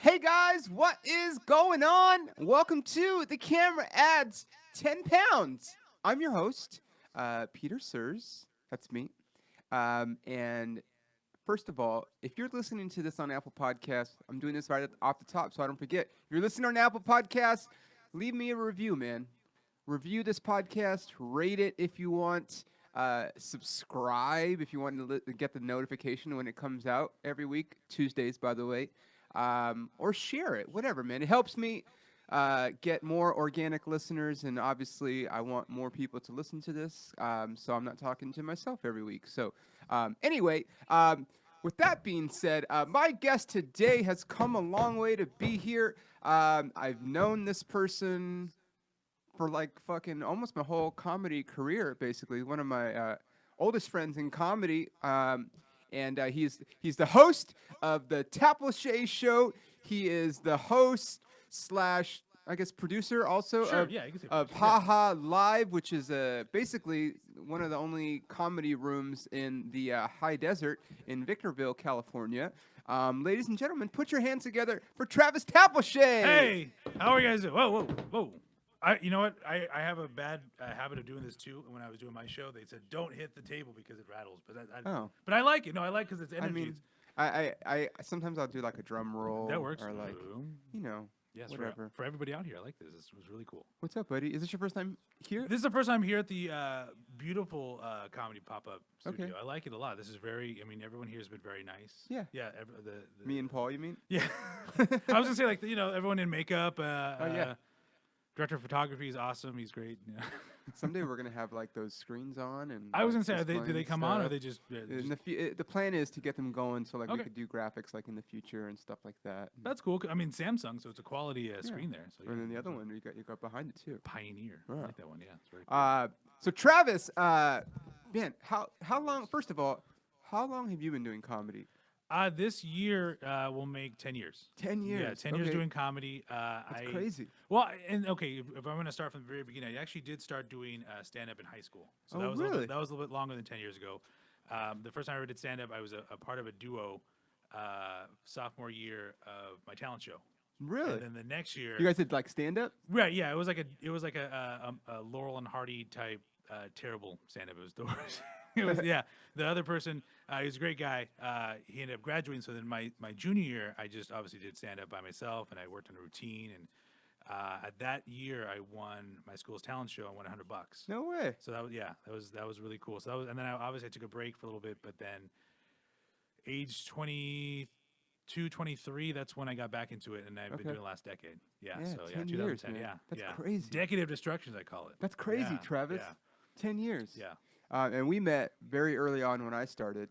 Hey guys, what is going on? Welcome to The Camera Adds 10 Pounds. I'm your host, Peter Surs. That's me. And first of all, if you're listening to this on Apple Podcasts, I'm doing this off the top so I don't forget. If you're listening on Apple Podcasts, leave me a review, man. Review this podcast, rate it if you want. Subscribe if you want to get the notification when it comes out every week, Tuesdays, by the way. Or share it, whatever, man. It helps me get more organic listeners, and obviously, I want more people to listen to this, so I'm not talking to myself every week. So, anyway, with that being said, my guest today has come a long way to be here. I've known this person for like fucking almost my whole comedy career, basically. One of my oldest friends in comedy. And he's the host of the Tapleshay Show. He is the host slash, I guess, producer also of Ha Ha Live, which is basically one of the only comedy rooms in the high desert in Victorville, California. Ladies and gentlemen, put your hands together for Travis Tapleshay. Hey, how are you guys doing? Whoa. You know what? I have a bad habit of doing this too. And when I was doing my show, they said don't hit the table because it rattles. But I like it. No, I like because it's energy. I mean, I sometimes I'll do like a drum roll. That works. Or like, yes, whatever. For everybody out here, I like this. This was really cool. What's up, buddy? Is this your first time here? This is the first time here at the beautiful comedy pop-up studio. Okay. I like it a lot. This is very. I mean, everyone here has been very nice. Yeah. Yeah. Me and Paul, you mean? Yeah. I was gonna say like everyone in makeup. Yeah. Director of photography is awesome. He's great. Yeah. Someday we're gonna have like those screens on, and I was gonna say, do they come on, or are they just? The plan is to get them going, so like we Okay. could do graphics like in the future and stuff like that. That's cool. I mean, Samsung, so it's a quality screen there. So, And then the other one you got behind it too. Pioneer. Yeah. I like that one. Yeah, it's very cool. So Travis, man, how long? First of all, how long have you been doing comedy? This year will make 10 years. 10 years. Yeah, 10 years doing comedy. That's crazy. Well, and okay, if I'm going to start from the very beginning, I actually did start doing stand-up in high school. So that was really? that was a little bit longer than 10 years ago. The first time I ever did stand-up, I was a part of a duo sophomore year of my talent show. Really? And then the next year, You guys did like stand up? right? Yeah, it was like a Laurel and Hardy type terrible stand-up. It was the worst. It was, yeah. The other person, he was a great guy. He ended up graduating. So then my junior year, I just obviously did stand-up by myself, and I worked on a routine. And at that year, I won my school's talent show. I won $100. No way. So that was really cool. So and then I took a break for a little bit, but then age 22, 23, that's when I got back into it, and I've been doing the last decade. Yeah, Yeah, so 10 2010. years, man. Yeah, That's yeah. crazy. Decade of destruction, as I call it. That's crazy, Yeah, Travis. Yeah, 10 years. yeah. And we met very early on when I started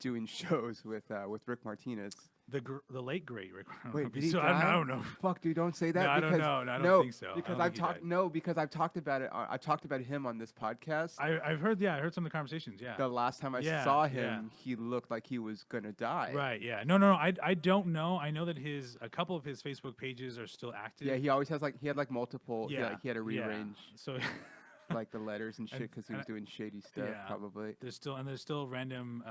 doing shows with Rick Martinez. The late great Rick. Wait, did he so die? I don't know. Fuck, dude, don't say that. No, I don't because, know. No, I don't think so. I Because don't I've think he talked. died. No, because I've talked about it. I talked about him on this podcast. I've heard. Yeah, I heard some of the conversations. Yeah. The last time I Yeah, saw yeah. him, he looked like he was gonna die. Right. Yeah. No. I don't know. I know that a couple of his Facebook pages are still active. Yeah, he always has he had like multiple. Yeah. He had to rearrange So. like the letters and shit because he was doing shady stuff. Yeah. Probably. There's still random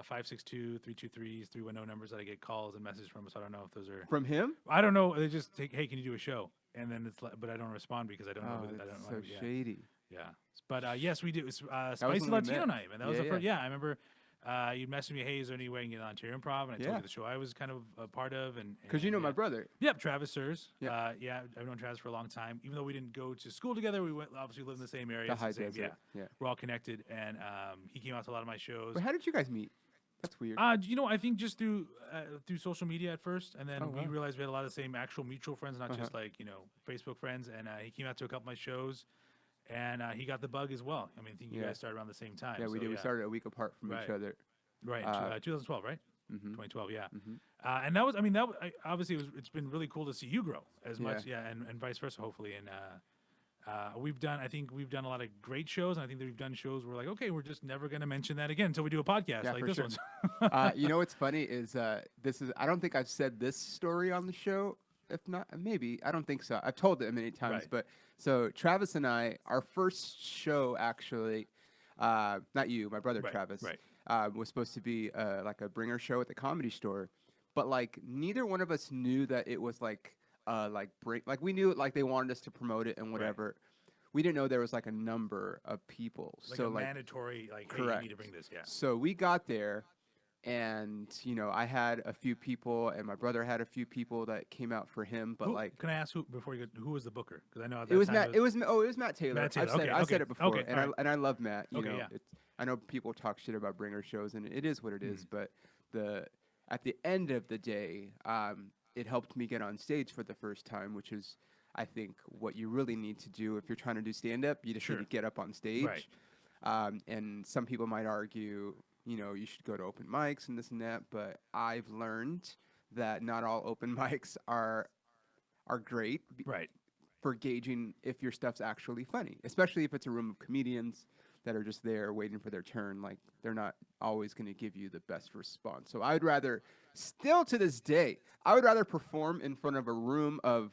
562-323s 310 numbers that I get calls and messages from. So I don't know if those are From him? I don't know. They just take, hey, can you do a show? And then but I don't respond because I don't know. Oh, I that's don't so know. Yeah. shady. Yeah. But yes, we do. It's was Spicy when we Latino met. night, man. That was Yeah, the first. yeah. Yeah, I remember. You messaged me, hey, is there any way I can get on Ontario Improv? And I told Yeah. you the show I was kind of a part of, and Because you know my brother. Yep, Travis Surs. Yeah. Yeah, I've known Travis for a long time. Even though we didn't go to school together, we obviously live in the same area. The it's high same, desert. Yeah. we're all connected, and he came out to a lot of my shows. But how did you guys meet? That's weird. I think just through social media at first, and then we wow. realized we had a lot of the same actual mutual friends, not just like Facebook friends. And he came out to a couple of my shows, and he got the bug as well. I mean, I think you guys started around the same time. Yeah, we so, did. We started a week apart from each Right. other. Right, 2012, right? 2012, yeah. Mm-hmm. And that was, obviously it's been really cool to see you grow as much, and vice versa, hopefully. And I think we've done a lot of great shows, and I think that we've done shows where we're like, okay, we're just never going to mention that again until we do a podcast Yeah, like for this sure. one. You know what's funny is I don't think I've said this story on the show. If not, maybe. I don't think so. I've told it many times. Right. But so Travis and I, our first show actually, not you, my brother Right, Travis, right. was supposed to be like a bringer show at the Comedy Store. but like neither one of us knew that it was like break, like we knew like they wanted us to promote it and whatever. We didn't know there was like a number of people. Like So a like mandatory, like, hey, you correct. need to bring this. Yeah. So we got there, and you know I had a few people, and my brother had a few people that came out for him. But like, can I ask who before you go, who was the booker? Because I know at it that was time Matt. It was oh, it was Matt Taylor. Matt Taylor. I've said Okay, I said okay, it before, okay, and all right. I love Matt. You Okay, know, yeah. I know people talk shit about bringer shows, and it is what it is. But at the end of the day, it helped me get on stage for the first time, which is I think what you really need to do if you're trying to do stand up. You just need to get up on stage. Right. And some people might argue, you know, you should go to open mics and this and that, but I've learned that not all open mics are great Right. for gauging if your stuff's actually funny, especially if it's a room of comedians that are just there waiting for their turn. Like they're not always going to give you the best response. So I would rather, still to this day, I would rather perform in front of a room of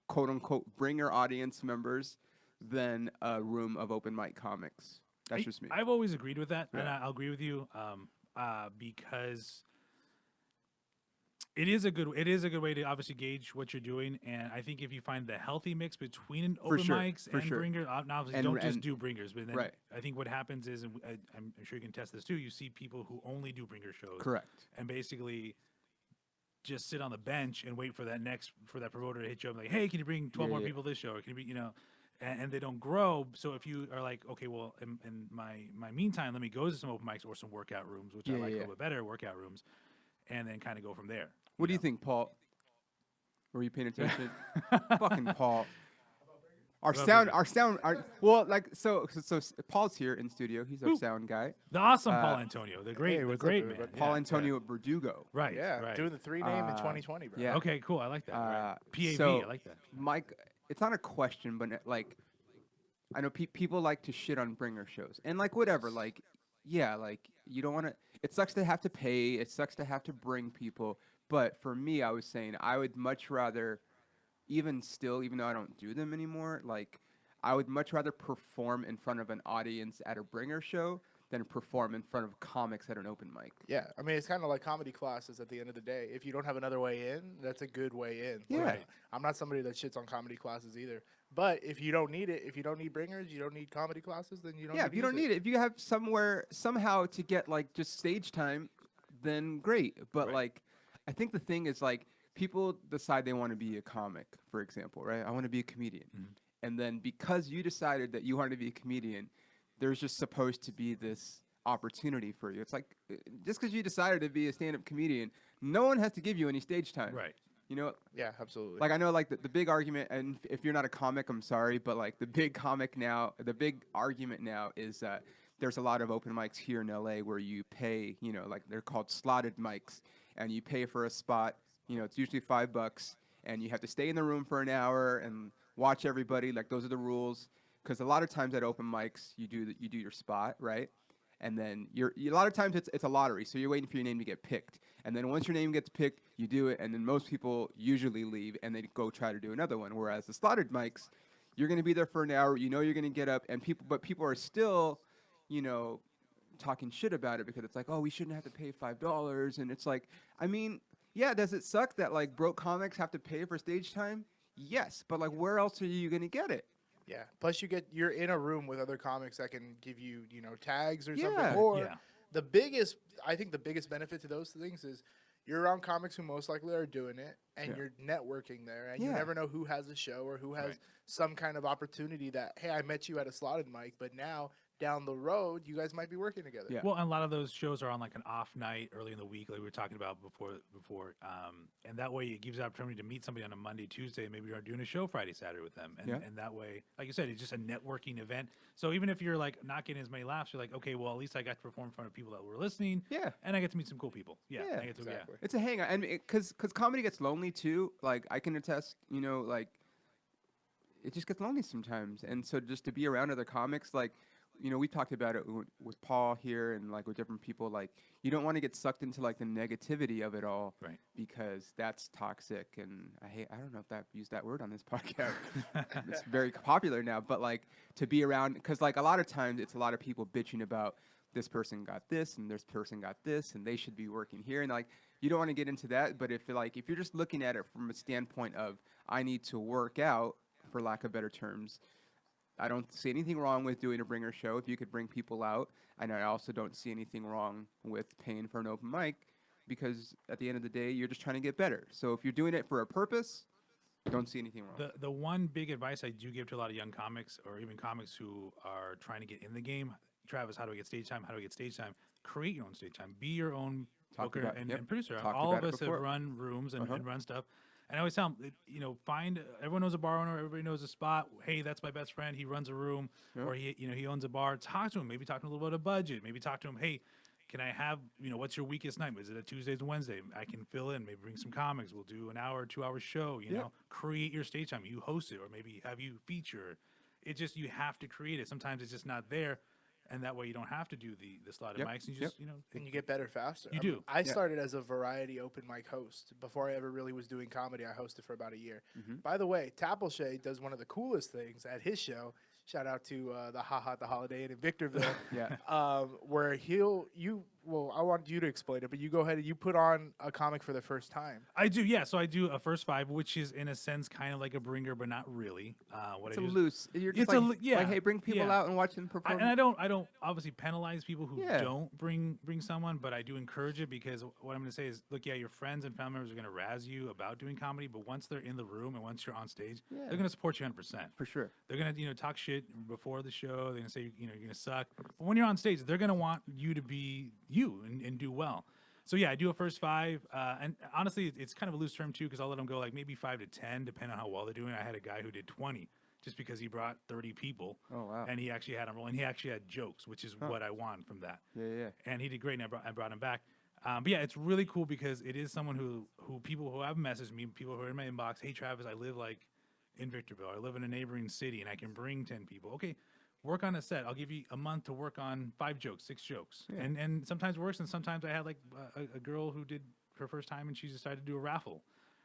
quote unquote bringer audience members than a room of open mic comics. That's just me. I've always agreed with that, and Yeah. I'll agree with you because it is a good way to obviously gauge what you're doing, and I think if you find the healthy mix between open sure, mics for and sure. bringers, obviously And- don't just and- do bringers, but then right. I think what happens is, and I'm sure you can test this too, you see people who only do bringer shows, Correct. and basically just sit on the bench and wait for that promoter to hit you up like, hey, can you bring 12 more people this show, or can you be, you know, and they don't grow. So if you are like, okay, well, in my meantime, let me go to some open mics or some workout rooms, which I like a little bit better, workout rooms, and then kind of go from there. What do you think, Paul? Were you paying attention? Fucking Paul. Well, like so Paul's here in studio. He's our sound guy. The awesome Paul Antonio, the great, hey, the what's great up, man, everybody? Paul Antonio Verdugo. Right, Yeah, right. doing the 3 name in 2020, bro. yeah. Okay, cool. I like that. Right. PAV, So, I like that. Mike, it's not a question, but like, I know people like to shit on bringer shows, and like whatever, like, yeah, like you don't want to. It sucks to have to pay. It sucks to have to bring people. But for me, I was saying I would much rather, even though I don't do them anymore, like I would much rather perform in front of an audience at a bringer show than perform in front of comics at an open mic. Yeah, I mean, it's kind of like comedy classes at the end of the day. If you don't have another way in, that's a good way in. Yeah. Like, I'm not somebody that shits on comedy classes either. But if you don't need it, if you don't need bringers, you don't need comedy classes, then you don't Yeah, need if you don't need it, if you have somehow to get like just stage time, then great. But like, I think the thing is like people decide they want to be a comic, for example, right? I want to be a comedian. And then because you decided that you wanted to be a comedian, there's just supposed to be this opportunity for you. It's like just because you decided to be a stand-up comedian, no one has to give you any stage time. Right. You know, Yeah, absolutely. like I know like the big argument, and if you're not a comic, I'm sorry, but like the big argument now is that there's a lot of open mics here in LA where you pay, you know, like they're called slotted mics, and you pay for a spot, you know, it's usually $5, and you have to stay in the room for an hour and watch everybody. Like those are the rules, because a lot of times at open mics you do your spot, right? And then a lot of times it's a lottery, so you're waiting for your name to get picked. And then once your name gets picked, you do it, and then most people usually leave and they go try to do another one. Whereas the slotted mics, you're going to be there for an hour, you know you're going to get up, and people are still, you know, talking shit about it because it's like, oh, we shouldn't have to pay $5, and it's like, I mean, yeah, does it suck that like broke comics have to pay for stage time? Yes, but like where else are you going to get it? Yeah. Plus, you're in a room with other comics that can give you, you know, tags or Yeah. something. Or Yeah. I think the biggest benefit to those things is you're around comics who most likely are doing it, and you're networking there, and you Yeah. never know who has a show or who has Right. some kind of opportunity that, hey, I met you at a slotted mic, but now down the road, you guys might be working together. Yeah. Well, and a lot of those shows are on like an off night early in the week, like we were talking about before, and that way it gives you the opportunity to meet somebody on a Monday, Tuesday. Maybe you're doing a show Friday, Saturday with them, and that way, like you said, it's just a networking event. So even if you're like not getting as many laughs, you're like, okay, well, at least I got to perform in front of people that were listening, Yeah. and I get to meet some cool people. Yeah, Yeah, I get to, exactly. It's a hangout, and because comedy gets lonely too. Like I can attest, you know, like it just gets lonely sometimes, and so just to be around other comics, like, you know, we talked about it with Paul here and like with different people. Like you don't want to get sucked into like the negativity of it all, Right. Because that's toxic, and I don't know if I've used that word on this podcast. It's very popular now, but like to be around, because like a lot of times it's a lot of people bitching about this person got this and this person got this and they should be working here, and like you don't want to get into that. But if you're just looking at it from a standpoint of I need to work out, for lack of better terms, I don't see anything wrong with doing a bringer show if you could bring people out, and I also don't see anything wrong with paying for an open mic because at the end of the day, you're just trying to get better. So if you're doing it for a purpose, don't see anything wrong. The one big advice I do give to a lot of young comics or even comics who are trying to get in the game, Travis, how do I get stage time? How do I get stage time? Create your own stage time. Be your own booker and producer. All of us have run rooms and run stuff. And I always tell them, find everyone knows a bar owner, everybody knows a spot. Hey, that's my best friend. He runs a room, or he owns a bar. Talk to him. Maybe talk to him a little bit of budget. Maybe talk to him. Hey, can I have what's your weakest night? Is it a Tuesdays and Wednesday? I can fill in. Maybe bring some comics. We'll do an hour, 2 hour show. You know, create your stage time. You host it, or maybe have you feature. It just you have to create it. Sometimes it's just not there. And that way you don't have to do the slotted mics. And you just, and you get better faster. You do. I started as a variety open mic host. Before I ever really was doing comedy, I hosted for about a year. By the way, Tapleshay does one of the coolest things at his show. Shout out to the Holiday Inn in Victorville. Where I want you to explain it, but you go ahead and you put on a comic for the first time. I do, yeah. So I do a first five, which is in a sense kind of like a bringer, but not really. It's loose. You're just like, hey, bring people out and watch them perform. I don't obviously penalize people who don't bring someone, but I do encourage it because what I'm going to say is, look, your friends and family members are going to razz you about doing comedy, but once they're in the room and once you're on stage, they're going to support you 100%. For sure. They're going to talk shit before the show. They're going to say you're going to suck. But when you're on stage, they're going to want you to be you and do well. So I do a first five, and honestly, it's kind of a loose term too because I'll let them go like maybe 5 to 10, depending on how well they're doing. I had a guy who did 20 just because he brought 30 people. Oh wow! And he actually had them roll, and he actually had jokes, which is what I want from that. Yeah. And he did great, and I brought him back. But it's really cool because it is someone who people who have messaged me, people who are in my inbox. Hey Travis, I live like in Victorville. I live in a neighboring city, and I can bring 10 people. Okay. Work on a set. I'll give you a month to work on 5 jokes, 6 jokes. Yeah. And sometimes it works, and sometimes I had like a girl who did her first time, and she decided to do a raffle,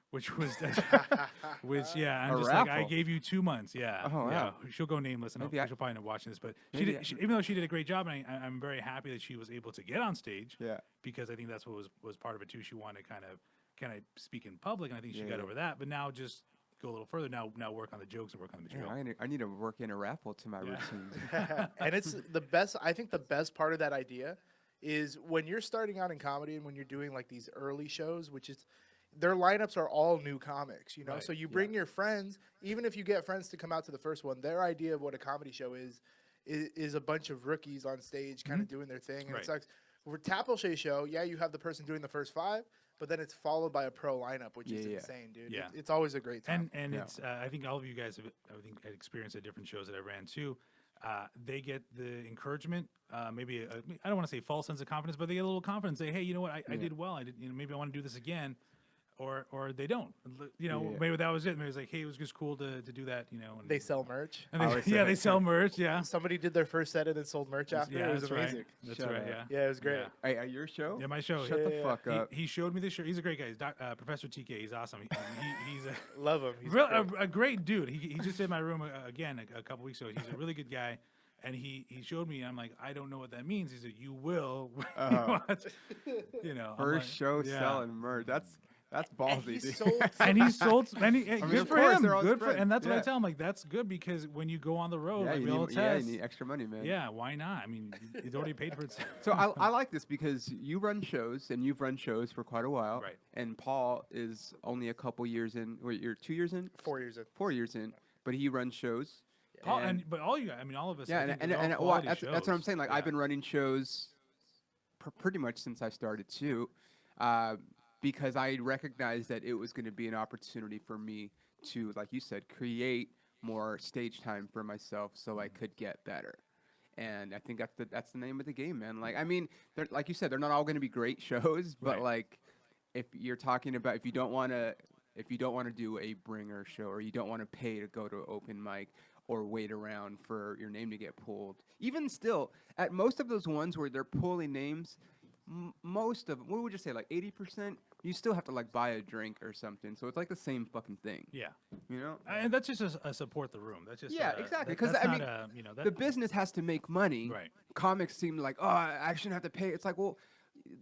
which was, I'm just raffle? Like, I gave you 2 months. Yeah. Oh, wow. Yeah. She'll go nameless, and she'll probably end up watching this, but even though she did a great job, and I'm very happy that she was able to get on stage. Yeah. Because I think that's what was part of it too. She wanted to kind of speak in public, and I think she got over that. But now just go a little further. Now work on the jokes and work on the material. I need to work in a raffle to my routine. And it's the best. I think the best part of that idea is when you're starting out in comedy and when you're doing like these early shows, which is their lineups are all new comics, So you bring your friends, even if you get friends to come out to the first one, their idea of what a comedy show is a bunch of rookies on stage kind of doing their thing. And it sucks. For Tapleshay show, you have the person doing the first 5, but then it's followed by a pro lineup, which is insane, dude. Yeah. It's always a great time. And it's I think all of you guys have had experience at different shows that I ran too. They get the encouragement, maybe I don't want to say false sense of confidence, but they get a little confidence. Say, hey, you know what, I did well. I did, maybe I want to do this again. Or they don't, maybe that was it. Maybe it was like, hey, it was just cool to do that, And they sell merch. And they sell merch. Yeah. Somebody did their first set and then sold merch after. Yeah, it was amazing. Right. That's right. Yeah. Yeah, it was great. Yeah. Hey, at your show? Yeah, my show. Shut the fuck up. He showed me the show. He's a great guy. He's Professor TK. He's awesome. He's love him. He's a great dude. He just did my room again a couple weeks ago. He's a really good guy. And he showed me, and I'm like, I don't know what that means. He said, you will. First show selling merch. That's ballsy, dude. He sold, good for him. And that's what I tell him. Like, that's good because when you go on the road, you need extra money, man. Yeah, why not? I mean, it's already paid for itself. So I like this because you run shows, and you've run shows for quite a while. Right. And Paul is only a couple years in. Wait, you're 2 years in? 4 years in. 4 years in. But he runs shows. Paul, but all you guys, I mean, all of us. Yeah, that's what I'm saying. Like, I've been running shows pretty much since I started too. Because I recognized that it was going to be an opportunity for me to, like you said, create more stage time for myself so I could get better. And I think that's the name of the game, man. Like, I mean, like you said, they're not all going to be great shows, but like, if you're talking about if you don't want to do a bringer show, or you don't want to pay to go to an open mic, or wait around for your name to get pulled, even still, at most of those ones where they're pulling names, most of, what would you say, like 80%, you still have to like buy a drink or something. So it's like the same fucking thing. Yeah. And that's just a support the room. That's just exactly. Because I mean, the business has to make money. Right. Comics seem like, oh, I shouldn't have to pay. It's like, well,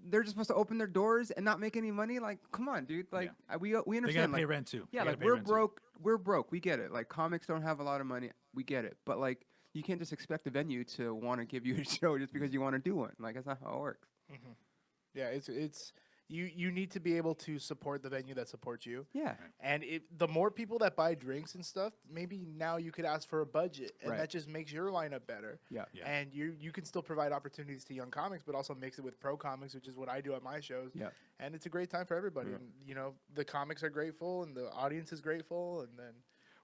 they're just supposed to open their doors and not make any money. Like, come on, dude. Like, we They understand. gotta pay Like, rent too. yeah, They like gotta pay rent, too. we're broke. We get it. Like, comics don't have a lot of money. We get it. But like, you can't just expect the venue to want to give you a show just because you want to do one. Like, that's not how it works. Yeah, it's you need to be able to support the venue that supports you. Yeah. And the more people that buy drinks and stuff, maybe now you could ask for a budget, and Right. that just makes your lineup better. Yeah. Yeah. And you can still provide opportunities to young comics, but also mix it with pro comics, which is what I do at my shows. Yeah. And it's a great time for everybody. And the comics are grateful, and the audience is grateful, and then.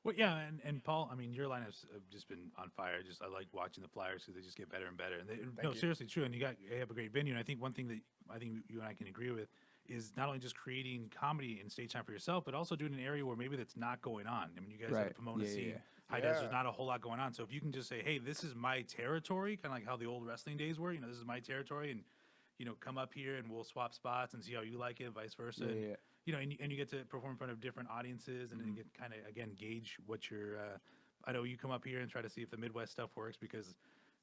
Well, yeah, and Paul, I mean, your lineups have just been on fire. I like watching the flyers because they just get better and better. And you. seriously, true. And you have a great venue. And I think one thing that I think you and I can agree with is not only just creating comedy and stage time for yourself, but also doing an area where maybe that's not going on. I mean, you guys have Right. a Pomona Yeah, scene. yeah. High Desert, there's not a whole lot going on. So if you can just say, hey, this is my territory, kind of like how the old wrestling days were. This is my territory, and come up here and we'll swap spots and see how you like it, vice versa. Yeah, And, yeah. and you get to perform in front of different audiences and then get kind of again gauge what your. I know you come up here and try to see if the Midwest stuff works because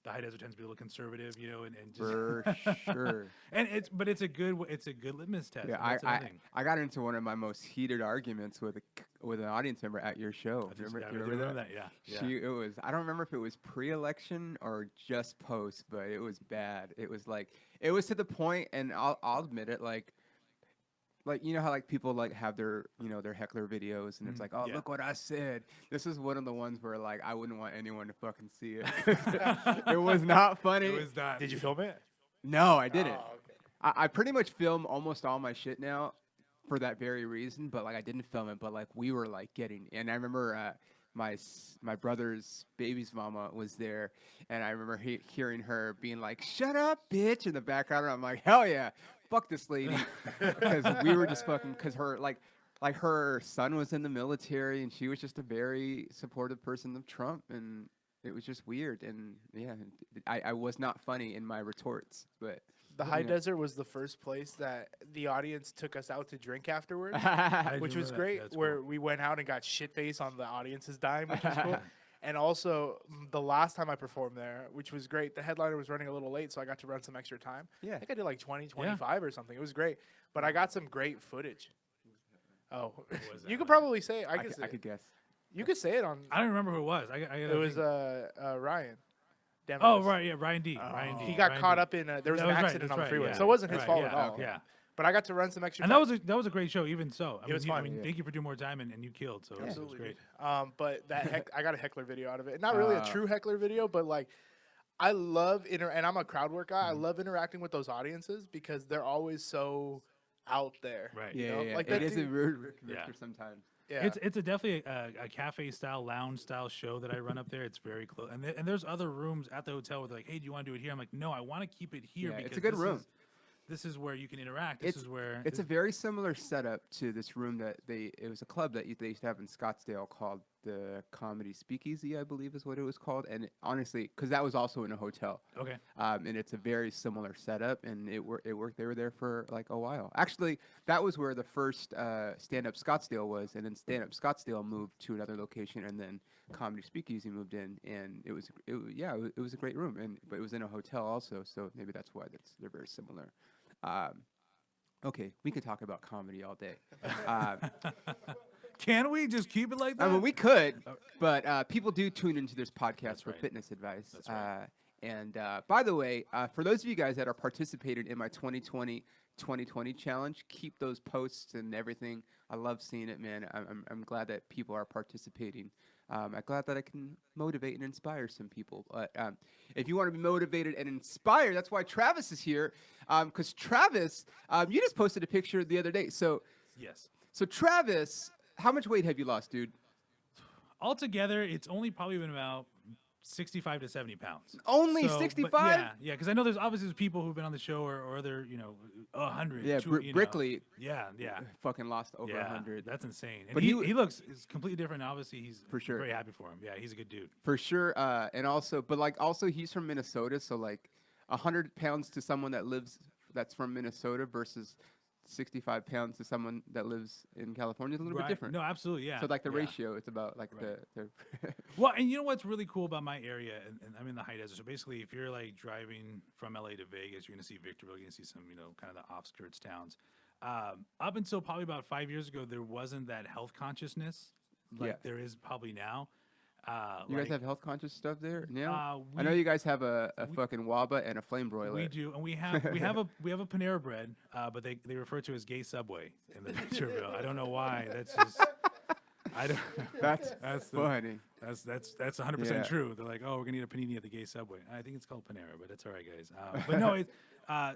the High Desert tends to be a little conservative, and just For sure. and it's a good litmus test. Yeah, and that's another thing. I got into one of my most heated arguments with an audience member at your show. I just- Remember, I you remember that? Yeah. It was. I don't remember if it was pre-election or just post, but it was bad. It was like it was to the point, and I'll admit it. Like how like people like have their their heckler videos, and it's like, oh, yeah. look what I said. This is one of the ones where like I wouldn't want anyone to fucking see it. It was not funny. It was not. Did you film it? No, I didn't. Oh, okay. I pretty much film almost all my shit now for that very reason, but like I didn't film it, but like we were like getting, and I remember my brother's baby's mama was there, and I remember hearing her being like, "Shut up, bitch," in the background, and I'm like, "Hell yeah, fuck this lady," because we were just fucking, because her like her son was in the military, and she was just a very supportive person of Trump, and it was just weird, and yeah, I was not funny in my retorts, but. The High Desert was the first place that the audience took us out to drink afterwards, I which was remember that. great. That's Where cool. we went out and got shit faced on the audience's dime, which was cool. And also, the last time I performed there, which was great, the headliner was running a little late, so I got to run some extra time. Yeah. I think I did like 20, 25 or something. It was great. But I got some great footage. Oh, was you that? could probably say it. I I could guess. You could say it on. I don't remember who it was. It was Ryan. Oh right, yeah, Ryan D. Ryan D. He got Ryan caught D. up in there was That an was right, accident that's on the right, freeway, yeah. so it wasn't his Right, fault yeah, at all. okay. Yeah. But I got to run some extra And time. that was a great show. Even so, It was fun. I mean, Yeah. thank you for doing more time, and you killed. So it was great. But I got a heckler video out of it. Not really a true heckler video, but like I love and I'm a crowd work guy. I love interacting with those audiences because they're always so out there. Right. Yeah, You know? yeah. Like It that is a dude- weird Yeah. sometimes. Yeah. It's definitely a cafe style, lounge style show that I run up there. It's very close, and there's other rooms at the hotel where they're like, hey, do you want to do it here? I'm like, no, I want to keep it here Yeah, because it's a good room. This is where you can interact. This is where It's a very similar setup to this room that it was a club that they used to have in Scottsdale called the Comedy Speakeasy, I believe is what it was called. And honestly, because that was also in a hotel. okay. And it's a very similar setup, and it worked. They were there for like a while. Actually, that was where the first Stand Up Scottsdale was, and then Stand Up Scottsdale moved to another location, and then Comedy Speakeasy moved in, and it was a great room, but it was in a hotel also, so maybe that's why they're very similar. Okay, we could talk about comedy all day. Can we just keep it like that? I mean, we could, but people do tune into this podcast for right. fitness advice. That's right. And by the way, for those of you guys that are participating in my 2020 challenge, keep those posts and everything. I love seeing it, man. I'm glad that people are participating. I'm glad that I can motivate and inspire some people. But if you want to be motivated and inspired, that's why Travis is here. Because Travis, you just posted a picture the other day. So yes. Travis, how much weight have you lost, dude? Altogether, it's only probably been about 65 to 70 pounds. Only So, but 65? Yeah, because I know there's obviously people who've been on the show or other, 100. Yeah, Brickley Yeah. fucking lost over Yeah, 100. that's insane. And But he he looks is completely different. Obviously, he's For sure. very happy for him. Yeah, he's a good dude. For sure. And also he's from Minnesota, so like 100 pounds to someone that's from Minnesota versus 65 pounds to someone that lives in California is a little bit different. No, absolutely, yeah. So like the yeah. ratio, it's about like Right. the Well, and you know what's really cool about my area, and I'm in the high desert. So basically, if you're like driving from LA to Vegas, you're gonna see Victorville, you're gonna see some, kind of the offskirts towns. Up until probably about 5 years ago, there wasn't that health consciousness like there is probably now. You guys have health conscious stuff there now? I know we- you guys have a fucking Waba and a flame broiler. We do, and we have a Panera Bread, but they refer to as gay Subway in the Victorville. I don't know why. That's just I don't. That's funny. That's 100% true. They're like, oh, we're gonna eat a panini at the gay Subway. I think it's called Panera, but it's all right, guys. But no,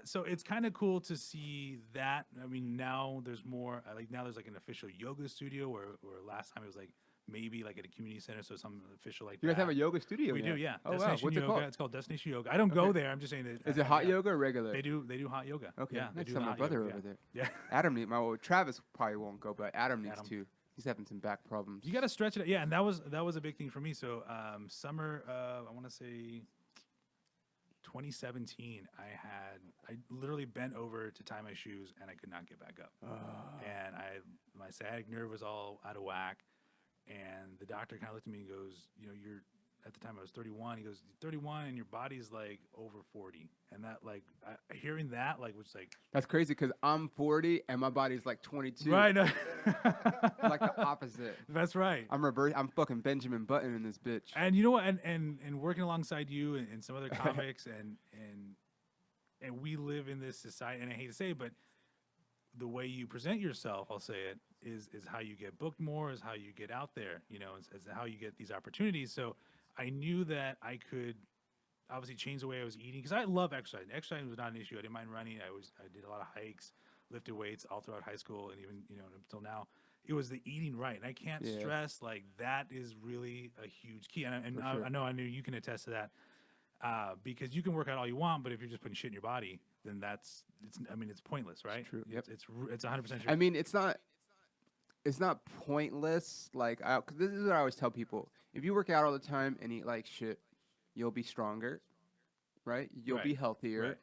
so it's kind of cool to see that. I mean, now there's more. Now there's like an official yoga studio, where last time it was like maybe like at a community center, so some official like. You guys have a yoga studio? We do, yeah. Oh wow, Destination what's it Yoga. called? It's called Destination Yoga. I don't go there. I'm just saying that. Is it hot yoga or regular? They do hot yoga. Okay, yeah, they next do time the my hot brother yoga, over there. Yeah. Adam Travis probably won't go, but Adam needs to. He's having some back problems. You got to stretch it. Yeah, and that was a big thing for me. So summer, I want to say 2017, I literally bent over to tie my shoes and I could not get back up. And my sciatic nerve was all out of whack. And the doctor kind of looked at me and goes, you're at the time I was 31. He goes, 31 and your body's like over 40. And that hearing that was like that's crazy because I'm 40 and my body's like 22. Right. No. Like the opposite. That's right. I'm fucking Benjamin Button in this bitch. And you know what? And working alongside you and some other comics and we live in this society, and I hate to say it, but the way you present yourself, I'll say it, is how you get booked more, is how you get out there, is how you get these opportunities. So I knew that I could obviously change the way I was eating because I love exercising. Exercising was not an issue. I didn't mind running. I did a lot of hikes, lifted weights all throughout high school and even until now. It was the eating right, and I can't stress that is really a huge key. And sure. I know you can attest to that because you can work out all you want, but if you're just putting shit in your body, then it's pointless, right? It's true. Yep. It's 100% true. I mean, it's not pointless. This is what I always tell people: if you work out all the time and eat like shit, you'll be stronger, right? You'll be healthier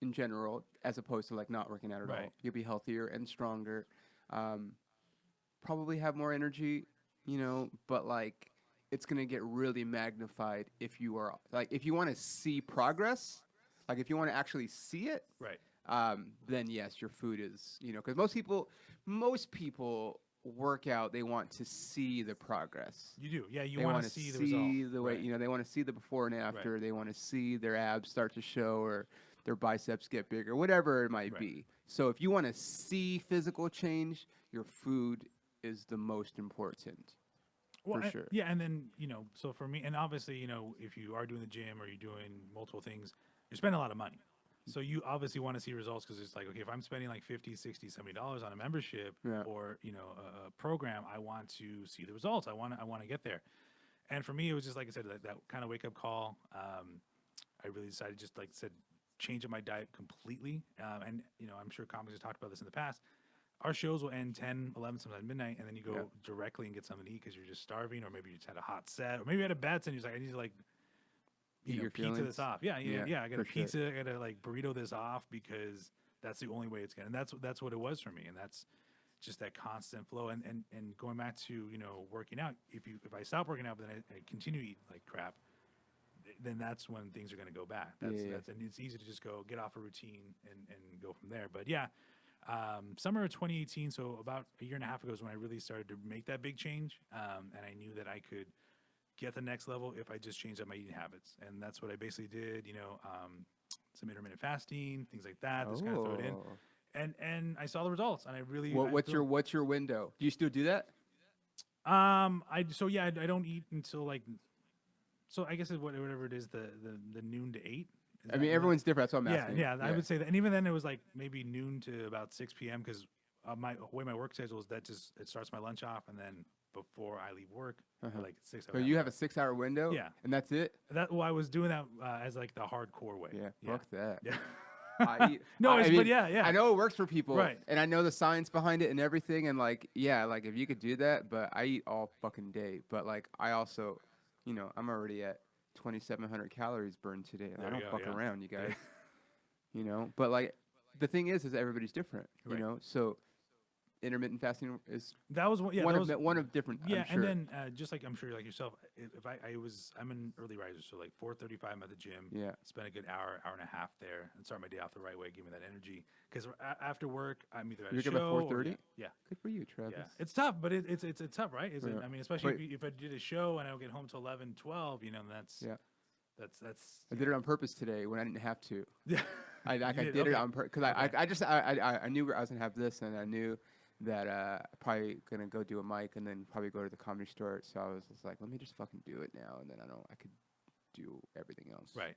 in general, as opposed to not working out at all. You'll be healthier and stronger. Probably have more energy, but it's gonna get really magnified if you are if you want to see progress, if you want to actually see it, then yes, your food is because most people work out, they want to see the progress. You do, yeah. You want want to see the result. The way they want to see the before and after. Right. They want to see their abs start to show or their biceps get bigger, whatever it might be. So if you want to see physical change, your food is the most important. Well, for sure. Yeah, and then, so for me, and obviously, if you are doing the gym or you're doing multiple things, you're spending a lot of money. So you obviously want to see results because it's like, okay, if I'm spending like $50, $60, $70 on a membership or, a program, I want to see the results. I want to get there. And for me, it was just, like I said, that kind of wake-up call. I really decided change up my diet completely. And, I'm sure comics have talked about this in the past. Our shows will end 10, 11, sometimes midnight, and then you go directly and get something to eat because you're just starving, or maybe you just had a hot set, or maybe you had a bad set and you're just like, I need to your pizza feelings. this off. Yeah. I got a pizza. Sure. I got to burrito this off because that's the only way it's going. And that's what it was for me. And that's just that constant flow. And going back to working out. If I stop working out, but then I continue to eat like crap, then that's when things are going to go back. And it's easy to just get off a routine and go from there. But yeah. Summer of 2018, so about a year and a half ago is when I really started to make that big change. And I knew that I could get the next level if I just changed up my eating habits. And that's what I basically did, some intermittent fasting, things like that. Just kind of throw it in. And I saw the results, and I really. What's your window? Do you still do that? I don't eat until so I guess it's whatever it is, the noon to 8. I mean, everyone's different. That's what I'm asking. Yeah, I would say that. And even then, it was maybe noon to about 6 p.m. because my work schedule is it starts my lunch off, and then before I leave work, 6 hours. So you have a 6-hour window? Yeah. And that's it? I was doing that as the hardcore way. Yeah, fuck that. Yeah. But yeah. I know it works for people. Right. And I know the science behind it and everything. And if you could do that, but I eat all fucking day. But I also, I'm already at 2,700 calories burned today. And I don't fuck around, you guys. But the thing is everybody's different, Right. you know. So intermittent fasting is That was one. Yeah, one that of was, one of different. yeah, I'm sure. and then just like I'm sure like yourself, if I'm an early riser, so like 4:35 I'm at the gym. Yeah. Spend a good hour and a half there, and start my day off the right way. Give me that energy because after work I'm either at You a wake up at show. 4:30? Yeah. Good for you, Travis. Yeah, it's tough, but it's tough, right? Is it? Yeah. I mean, especially Wait. if I did a show and I don't get home till 11, 12, you know, Yeah. that's I did it on purpose today when I didn't have to. yeah. I You did okay. it on purpose because Okay. I knew I was gonna have this, and I knew that probably gonna go do a mic and then probably go to the comedy store. So I was just like, let me just fucking do it now, and then I could do everything else. Right.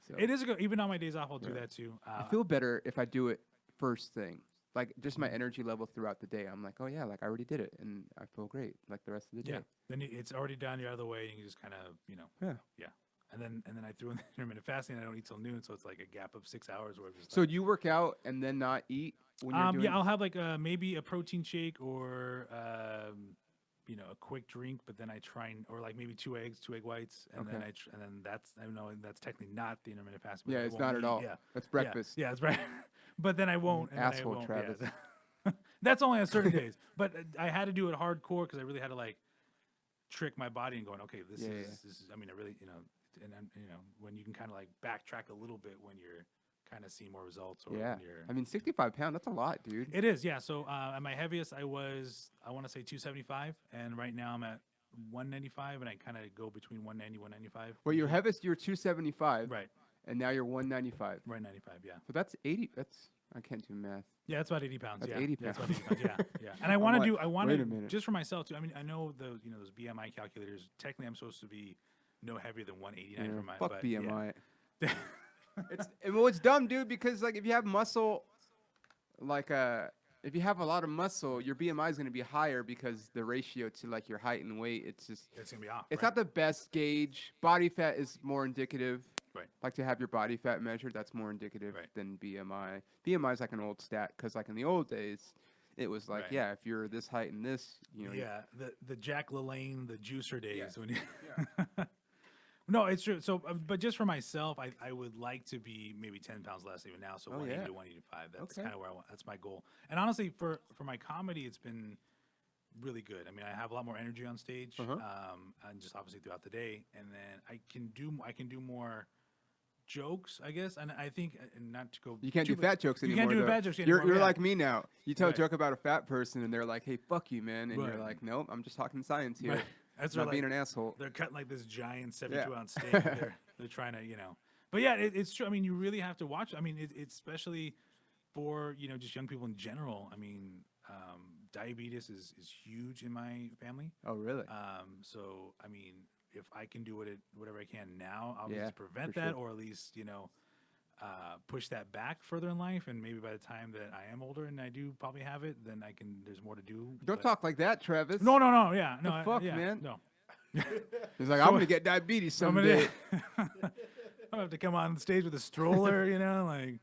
So It is a good. Even on my days off, I'll do Yeah. that too. I feel better if I do it first thing. Like just my energy level throughout the day. I'm like, oh yeah, like I already did it, and I feel great like the rest of the day. yeah. Then it's already done. You're out of the way, and you can just kind of Yeah. And then I threw in the intermittent fasting. I don't eat till noon, so it's like a gap of 6 hours where I'm just So like, do you work out and then not eat when you're doing? yeah, I'll have like maybe a protein shake or a quick drink, but then I try or like maybe 2 egg whites, and then Okay. and then I know that's technically not the intermittent fasting. but Yeah, I it's won't not at eat, all. Yeah, That's breakfast. Yeah, it's right. But then I won't. And Asshole, then I won't, Travis. Yeah. That's only on certain days. But I had to do it hardcore because I really had to like trick my body and going, okay, this Yeah, is yeah. this is. I mean, I really and then when you can kind of like backtrack a little bit when you're kind of seeing more results or Yeah. when you're. I mean, 65 pounds. That's a lot, dude. It is, yeah. So at my heaviest, I want to say 275, and right now I'm at 195, and I kind of go between 190, 195. Well, your heaviest, you're 275, Right, and now you're 195. right, 95, yeah. So that's 80. I can't do math. Yeah, that's about 80 pounds. That's yeah, 80 yeah, that's about pounds. 80 pounds. Yeah, yeah. And I want to like, I want wait a to minute. just for myself too. I mean, I know those BMI calculators. Technically, I'm supposed to be no heavier than 189 Yeah, for my. fuck but, BMI. Yeah. It's dumb, dude, because like if you have muscle, like if you have a lot of muscle, your BMI is going to be higher because the ratio to like your height and weight, it's It's gonna be off. it's right? not the best gauge. Body fat is more indicative. Right. Like to have your body fat measured, that's more indicative Right. than BMI. BMI is like an old stat because like in the old days, it was like, Right. yeah, if you're this height and this, Yeah, the Jack LaLanne, the juicer days Yeah. when you. No, it's true. So, but just for myself, I would like to be maybe 10 pounds less even now. So Oh, 180 yeah. to 185. That's Okay. kind of where I want. That's my goal. And honestly, for my comedy, it's been really good. I mean, I have a lot more energy on stage, Uh-huh. and just obviously throughout the day. And then I can do more jokes, I guess. And I think, and not to go. You can't too do much- fat jokes You anymore. can't do though. fat jokes You're anymore. Yeah. like me now. You tell Right. a joke about a fat person, and they're like, "Hey, fuck you, man," and you're Right. like, "Nope, I'm just talking science here. Right. That's Not what, being like, an asshole." they're cutting like this giant Yeah. 72-ounce steak. and they're trying to, But yeah, it's true. I mean, you really have to watch. I mean, it's especially for just young people in general. I mean, diabetes is huge in my family. Oh, really? So I mean, if I can do whatever I can now, I'll Yeah, just prevent for that, sure. or at least push that back further in life. And maybe by the time that I am older and I do probably have it, then there's more to do. Don't but- talk like that, Travis. No, yeah, no, fuck, yeah, man? no. He's like, "I'm gonna get diabetes I'm someday." gonna have to come on stage with a stroller, like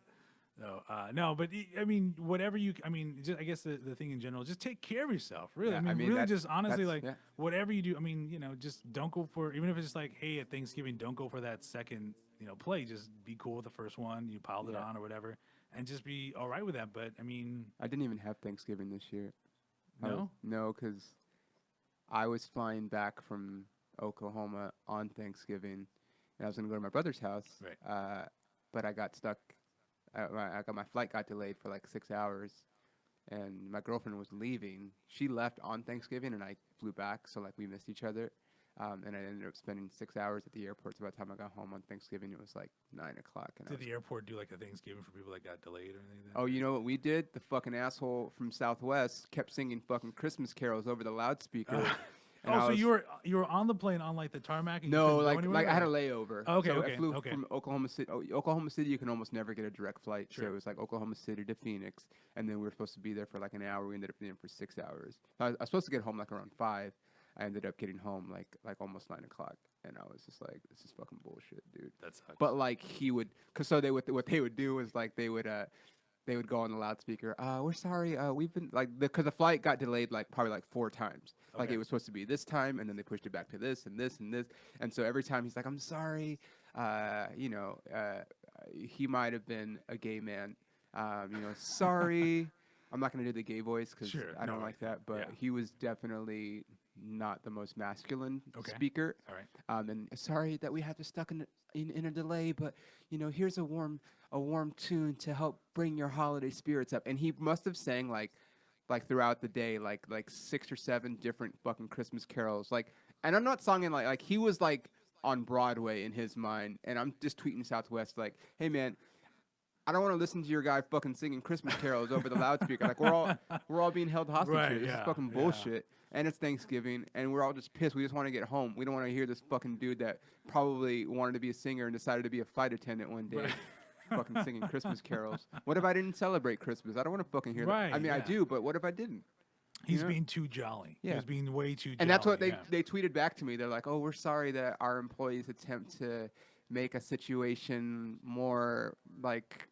no, but I mean, whatever just, I guess the thing in general, just take care of yourself. Really, Yeah, I mean, I mean, really, that- just honestly, that's- like yeah. whatever you do, I mean, just don't go for, even if it's just like, hey, at Thanksgiving, don't go for that second, play. Just be cool with the first one. You piled it Yeah. on or whatever, and just be all right with that. But I mean, I didn't even have Thanksgiving this year. No? No, because I was flying back from Oklahoma on Thanksgiving, and I was gonna go to my brother's house. Right. But I got stuck. My flight got delayed for like 6 hours, and my girlfriend was leaving. She left on Thanksgiving, and I flew back, so like we missed each other. And I ended up spending 6 hours at the airport. So by the time I got home on Thanksgiving, it was like 9 o'clock. And I did was the airport do like a Thanksgiving for people that got delayed or anything? Oh, you know what we did? The fucking asshole from Southwest kept singing fucking Christmas carols over the loudspeaker. And I so was- you were on the plane on like the tarmac? And you no, couldn't go like anywhere, I had a or- layover. Okay, so okay, I flew okay. from Oklahoma City. Oklahoma City, you can almost never get a direct flight. So Sure. it was like Oklahoma City to Phoenix, and then we were supposed to be there for like an hour. We ended up being there for 6 hours. I was supposed to get home like around 5. I ended up getting home like almost 9 o'clock, and I was just like, "This is fucking bullshit, dude." That sucks. But like he would, what they would do is like they would go on the loudspeaker. We're sorry. We've been like because the flight got delayed like probably like 4 times. Like Okay. it was supposed to be this time, and then they pushed it back to this and this and this. And so every time he's like, "I'm sorry." He might have been a gay man, Sorry. I'm not gonna do the gay voice because Sure, I don't no, like that. But yeah. he was definitely not the most masculine Okay. speaker. All right. And sorry that we have to stuck in a delay, but here's a warm tune to help bring your holiday spirits up. And he must have sang like throughout the day, like 6 or 7 different fucking Christmas carols. And I'm not singing like he was like on Broadway in his mind. And I'm just tweeting Southwest like, hey man, I don't want to listen to your guy fucking singing Christmas carols over the loudspeaker. Like we're all being held hostage Right, here. This is yeah, fucking yeah. bullshit. And it's Thanksgiving, and we're all just pissed. We just want to get home. We don't want to hear this fucking dude that probably wanted to be a singer and decided to be a flight attendant one day, fucking singing Christmas carols. What if I didn't celebrate Christmas? I don't want to fucking hear that. I Right, mean, I yeah. do, but what if I didn't? He's know? being too jolly. Yeah. He's being way too jolly. And that's what yeah. they tweeted back to me. They're like, "Oh, we're sorry that our employees attempt to make a situation more like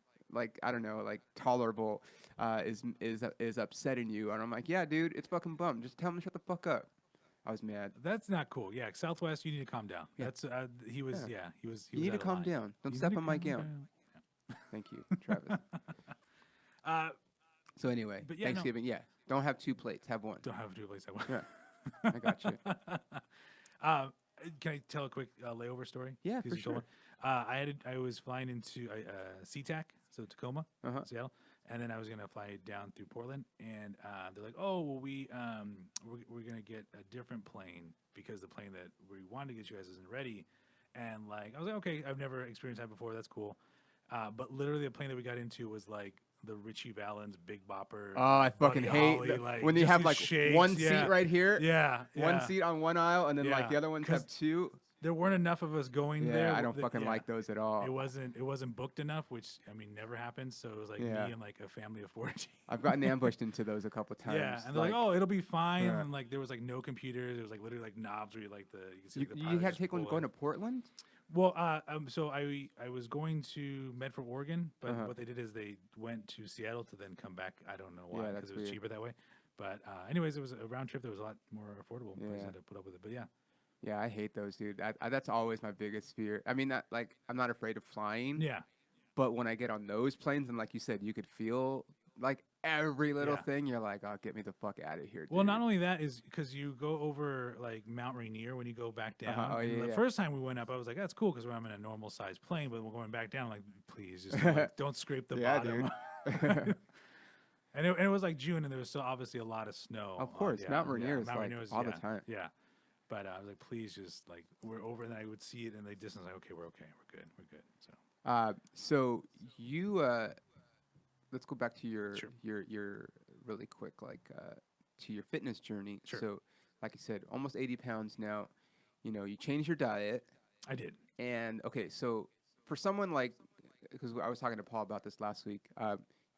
I don't know, like tolerable is upsetting you." And I'm like, "Yeah, dude, it's fucking bum. Just tell him to shut the fuck up." I was mad. That's not cool. Yeah, Southwest, you need to calm down. Yeah. That's he was. Yeah, he was. He You was need to out of calm line. down. Don't You step need to on my calm gown. down. Thank you, Travis. So anyway, but yeah, no. Thanksgiving, yeah. Don't have 2 plates. Have 1. Don't have to replace that one. Yeah, I got you. Can I tell a quick layover story? Yeah, 'Cause for you told sure. one. I was flying into SeaTac, so Tacoma, Uh-huh. Seattle, and then I was gonna fly down through Portland, and they're like, "Oh, well, we're gonna get a different plane because the plane that we wanted to get you guys isn't ready." And like, I was like, "Okay, I've never experienced that before. That's cool." But literally, the plane that we got into was like the Richie Valens Big Bopper. Oh, I fucking Buddy hate Holly, when they just have his like shakes, one yeah. seat right here, Yeah, one yeah. seat on one aisle, and then like Yeah, the other ones 'cause have 2. There weren't enough of us going Yeah, there. I don't fucking yeah. like those at all. It wasn't booked enough, which I mean never happens. So it was like Yeah. me and like a family of 14. I've gotten ambushed into those a couple times. Yeah, and they're like, "Oh, it'll be fine." Yeah. And like there was like no computers. It was like literally like knobs where you like you can see You, the you pilot had just to take one pull going in. to Portland? Well, so I was going to Medford, Oregon, but Uh-huh. what they did is they went to Seattle to then come back. I don't know why, Yeah, because that's it was weird. cheaper that way. But anyways, it was a round trip that was a lot more affordable. So I Yeah. had to put up with it. But yeah, Yeah, I hate those, dude. That's always my biggest fear. I mean, I'm not afraid of flying, yeah. but when I get on those planes, and like you said, you could feel like every little Yeah. thing. You're like, "Oh, get me the fuck out of here." Well, dude." not only that is because you go over like Mount Rainier when you go back down. Oh, and yeah, the yeah. first time we went up, I was like, "That's cool," because I'm in a normal sized plane. But we're going back down. I'm like, please, just like, don't scrape the Yeah, bottom. dude. and it was like June, and there was still obviously a lot of snow. Of course, Mount Rainier is, like, all the yeah, time. Yeah, but I was like, please, just like we're over, and I would see it in the distance. Like, okay, we're good. So So you let's go back to your Sure. your really quick to your fitness journey. Sure. So like you said, almost 80 pounds now. You changed your diet, I did. and okay, so for someone like, because I was talking to Paul about this last week,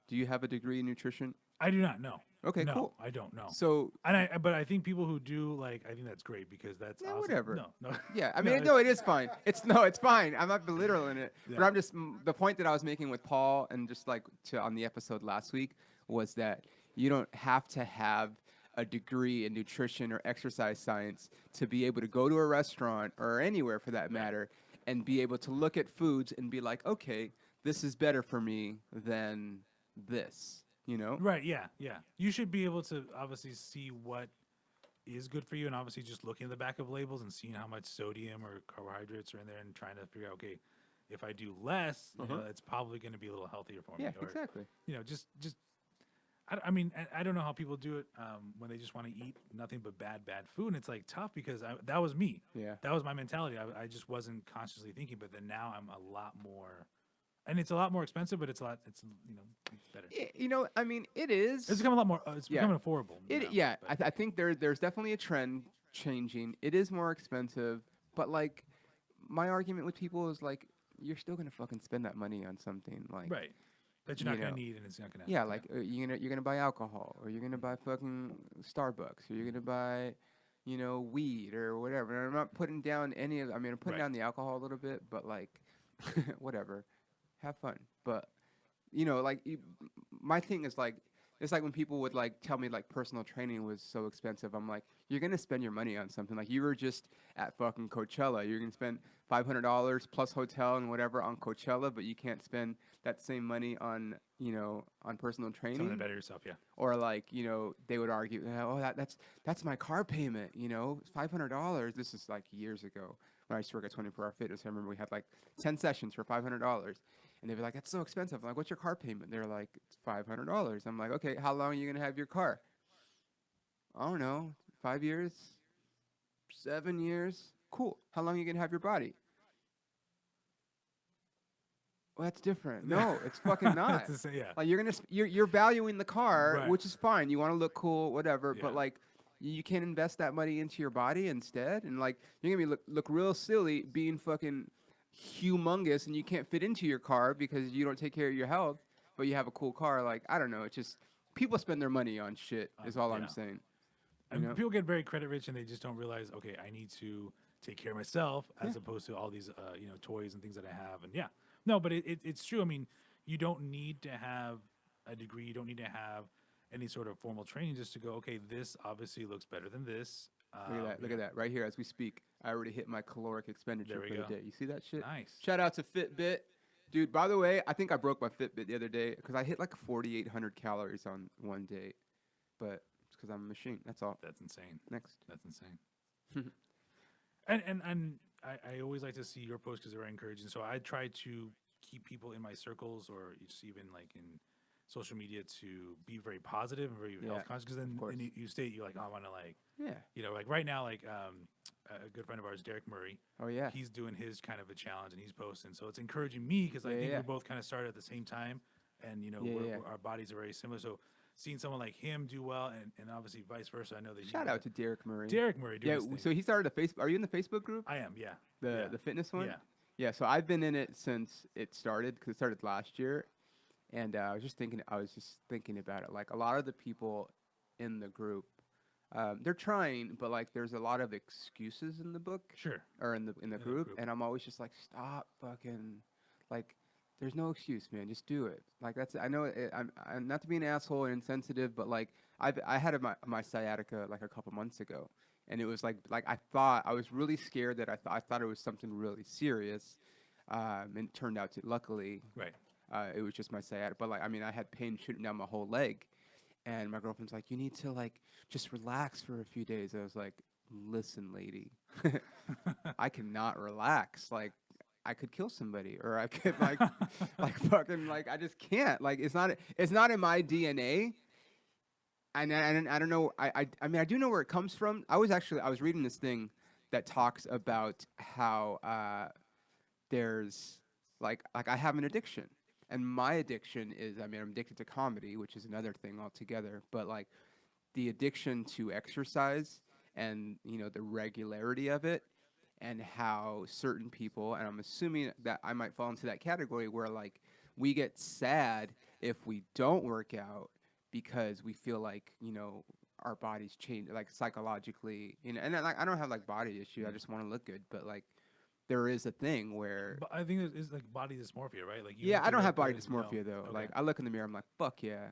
do you have a degree in nutrition? I do not know. Okay, no, cool. I don't know. So But I think people who do I think that's great because that's Yeah, awesome. whatever. No. yeah, I No, mean, no, it is fine. It's fine. I'm not belittling it, but Yeah. I'm just the point that I was making with Paul and just like on the episode last week was that you don't have to have a degree in nutrition or exercise science to be able to go to a restaurant or anywhere for that matter and be able to look at foods and be like, okay, this is better for me than this, Right, yeah. You should be able to obviously see what is good for you and obviously just looking at the back of labels and seeing how much sodium or carbohydrates are in there and trying to figure out, okay, if I do less, it's probably going to be a little healthier for me. Yeah, Or, exactly. just I mean, I don't know how people do it when they just want to eat nothing but bad food. And it's like tough because that was me. Yeah. That was my mentality. I just wasn't consciously thinking, but then now I'm a lot more, and it's a lot more expensive, but it's it's better. I mean, it is. It's become a lot more. It's Yeah. becoming affordable. now, Yeah, but- I think there's definitely a trend changing. It is more expensive, but like my argument with people is like you're still gonna fucking spend that money on something like right. That you're not you going know, to need, and it's not going to. yeah, like you're gonna buy alcohol or you're gonna buy fucking Starbucks or you're gonna buy weed or whatever. And I'm not putting down any of. I mean, I'm putting Right. down the alcohol a little bit, but like whatever, have fun. But my thing is like It's like when people would like tell me like personal training was so expensive. I'm like, you're gonna spend your money on something. Like you were just at fucking Coachella. You're gonna spend $500 plus hotel and whatever on Coachella, but you can't spend that same money on on personal Something to training. better yourself. Yeah. Or like they would argue, oh that's my car payment. $500. This is like years ago when I used to work at 24 Hour Fitness. I remember we had like 10 sessions for $500. And they'd be like, that's so expensive. I'm like, what's your car payment? They're like, it's $500. I'm like, okay, how long are you going to have your car? I don't know, 5 years, 7 years. Cool. How long are you going to have your body? Well, that's different. No, it's fucking not. Yeah. Like you're valuing the car, Right. which is fine. You want to look cool, whatever. But Yeah. like, you can't invest that money into your body instead, and like you're gonna look real silly being fucking humongous, and you can't fit into your car because you don't take care of your health, but you have a cool car. Like I don't know. It's just people spend their money on shit. Is all I'm Yeah. saying. And people get very credit rich, and they just don't realize, okay, I need to take care of myself as opposed to all these, toys and things that I have. And yeah, no, but it's true. I mean, you don't need to have a degree. You don't need to have any sort of formal training just to go, okay, this obviously looks better than this. Look at that. Look at that. Right here as we speak. I already hit my caloric expenditure There for we the go. day. You see that shit? Nice. Shout out to Fitbit. Dude, by the way, I think I broke my Fitbit the other day because I hit like 4,800 calories on one day. But it's because I'm a machine. That's all. That's insane. Next. That's insane. and I always like to see your posts because they're very encouraging. So I try to keep people in my circles or just even like in social media to be very positive and very health conscious. Because then you state you're like, oh, I want to like, like right now, like a good friend of ours, Derek Murray. Oh yeah. He's doing his kind of a challenge and he's posting. So it's encouraging me because I think we both kind of started at the same time, and our bodies are very similar. So seeing someone like him do well, and obviously vice versa, I know that. Shout out to Derek Murray. Derek Murray. Yeah. So he started a Facebook. Are you in the Facebook group? I am. Yeah. The fitness one. Yeah. Yeah. So I've been in it since it started because it started last year, and I was just thinking about it. Like a lot of the people in the group, they're trying, but like there's a lot of excuses in the book. Sure. Or in the group, and I'm always just like, stop fucking, like, there's no excuse, man. Just do it. Like that's. I know I'm not to be an asshole and insensitive, but like I had my sciatica like a couple months ago, and it was like I was really scared that I thought it was something really serious, and it turned out to luckily. Right. It was just my sciatica, but like I mean I had pain shooting down my whole leg, and my girlfriend's like, you need to like just relax for a few days. I was like, listen, lady, I cannot relax. Like I could kill somebody, or I could like fucking like I just can't. Like it's not in my DNA. And I don't know. I mean I do know where it comes from. I was reading this thing that talks about how there's like I have an addiction. And my addiction is, I mean, I'm addicted to comedy, which is another thing altogether. But like the addiction to exercise and, the regularity of it and how certain people, and I'm assuming that I might fall into that category where like we get sad if we don't work out because we feel like, our bodies change, like psychologically, and like, I don't have like body issues. I just want to look good. But like, there is a thing where I think it's like body dysmorphia, right? Like I don't have body dysmorphia though. Okay. Like I look in the mirror, I'm like, fuck yeah.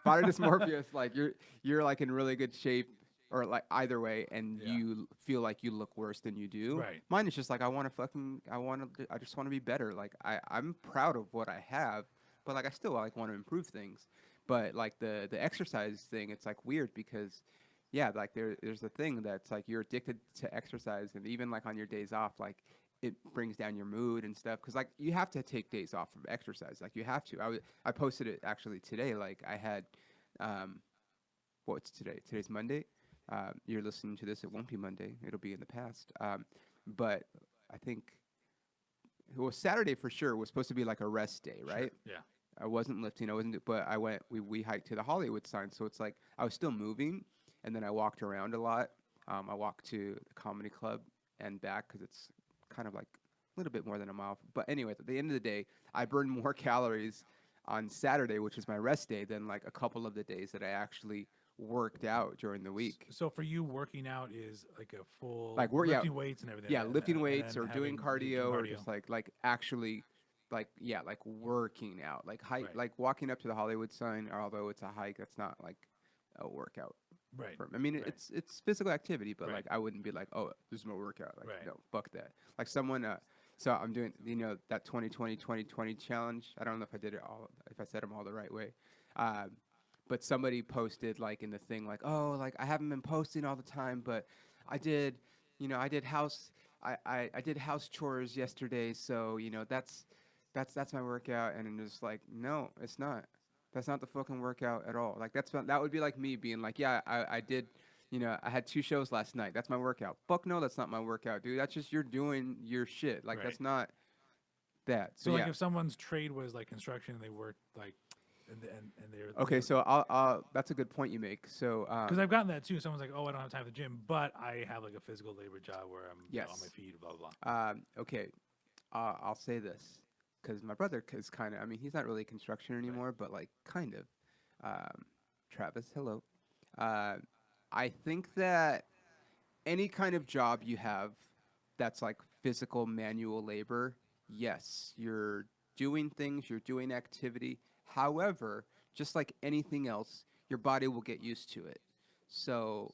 Body dysmorphia is like you're like in really good shape, or like either way, and you feel like you look worse than you do. Right. Mine is just like I just want to be better. Like I'm proud of what I have, but like I still like want to improve things. But like the exercise thing, it's like weird because. Yeah, like there's a thing that's like you're addicted to exercise, and even like on your days off, like it brings down your mood and stuff. Because like you have to take days off from exercise, like you have to. I posted it actually today. Like I had, what's today? Today's Monday. You're listening to this, it won't be Monday. It'll be in the past. But I think it was Saturday for sure. It was supposed to be like a rest day, right? Sure. Yeah. I wasn't lifting. But I went. We hiked to the Hollywood sign, so it's like I was still moving. And then I walked around a lot. I walked to the comedy club and back because it's kind of like a little bit more than a mile. But anyway, at the end of the day, I burned more calories on Saturday, which is my rest day, than like a couple of the days that I actually worked out during the week. So for you, working out is like a full like lifting weights and everything. Yeah, lifting weights or doing cardio or just like actually like working out, like hike, Right. like walking up to the Hollywood sign. Although it's a hike, that's not like a workout. Right. I mean, Right. it's physical activity, but Right. like I wouldn't be like, oh, this is my workout. Like, Right. no, fuck that. Like someone, so I'm doing, that 2020 challenge. I don't know if I did it all, if I said them all the right way. Um, but somebody posted like in the thing, like, oh, like I haven't been posting all the time, but I did, I did I did house chores yesterday. So, that's my workout. And it's like, no, it's not. That's not the fucking workout at all. Like that would be like me being like, yeah, I did, I had 2 shows last night. That's my workout. Fuck no, that's not my workout, dude. That's just you're doing your shit. Like Right. that's not that. So But like yeah. if someone's trade was like construction and they worked like and they're Okay, so that's a good point you make. So because I've gotten that too. Someone's like, oh, I don't have time for the gym, but I have like a physical labor job where I'm on my yes. feet, blah blah blah. Okay, I'll say this because my brother is kind of. I mean, he's not really construction anymore, but like kind of. Travis, hello. Uh, I think that any kind of job you have that's like physical manual labor, yes, you're doing things, you're doing activity. However, just like anything else, your body will get used to it. So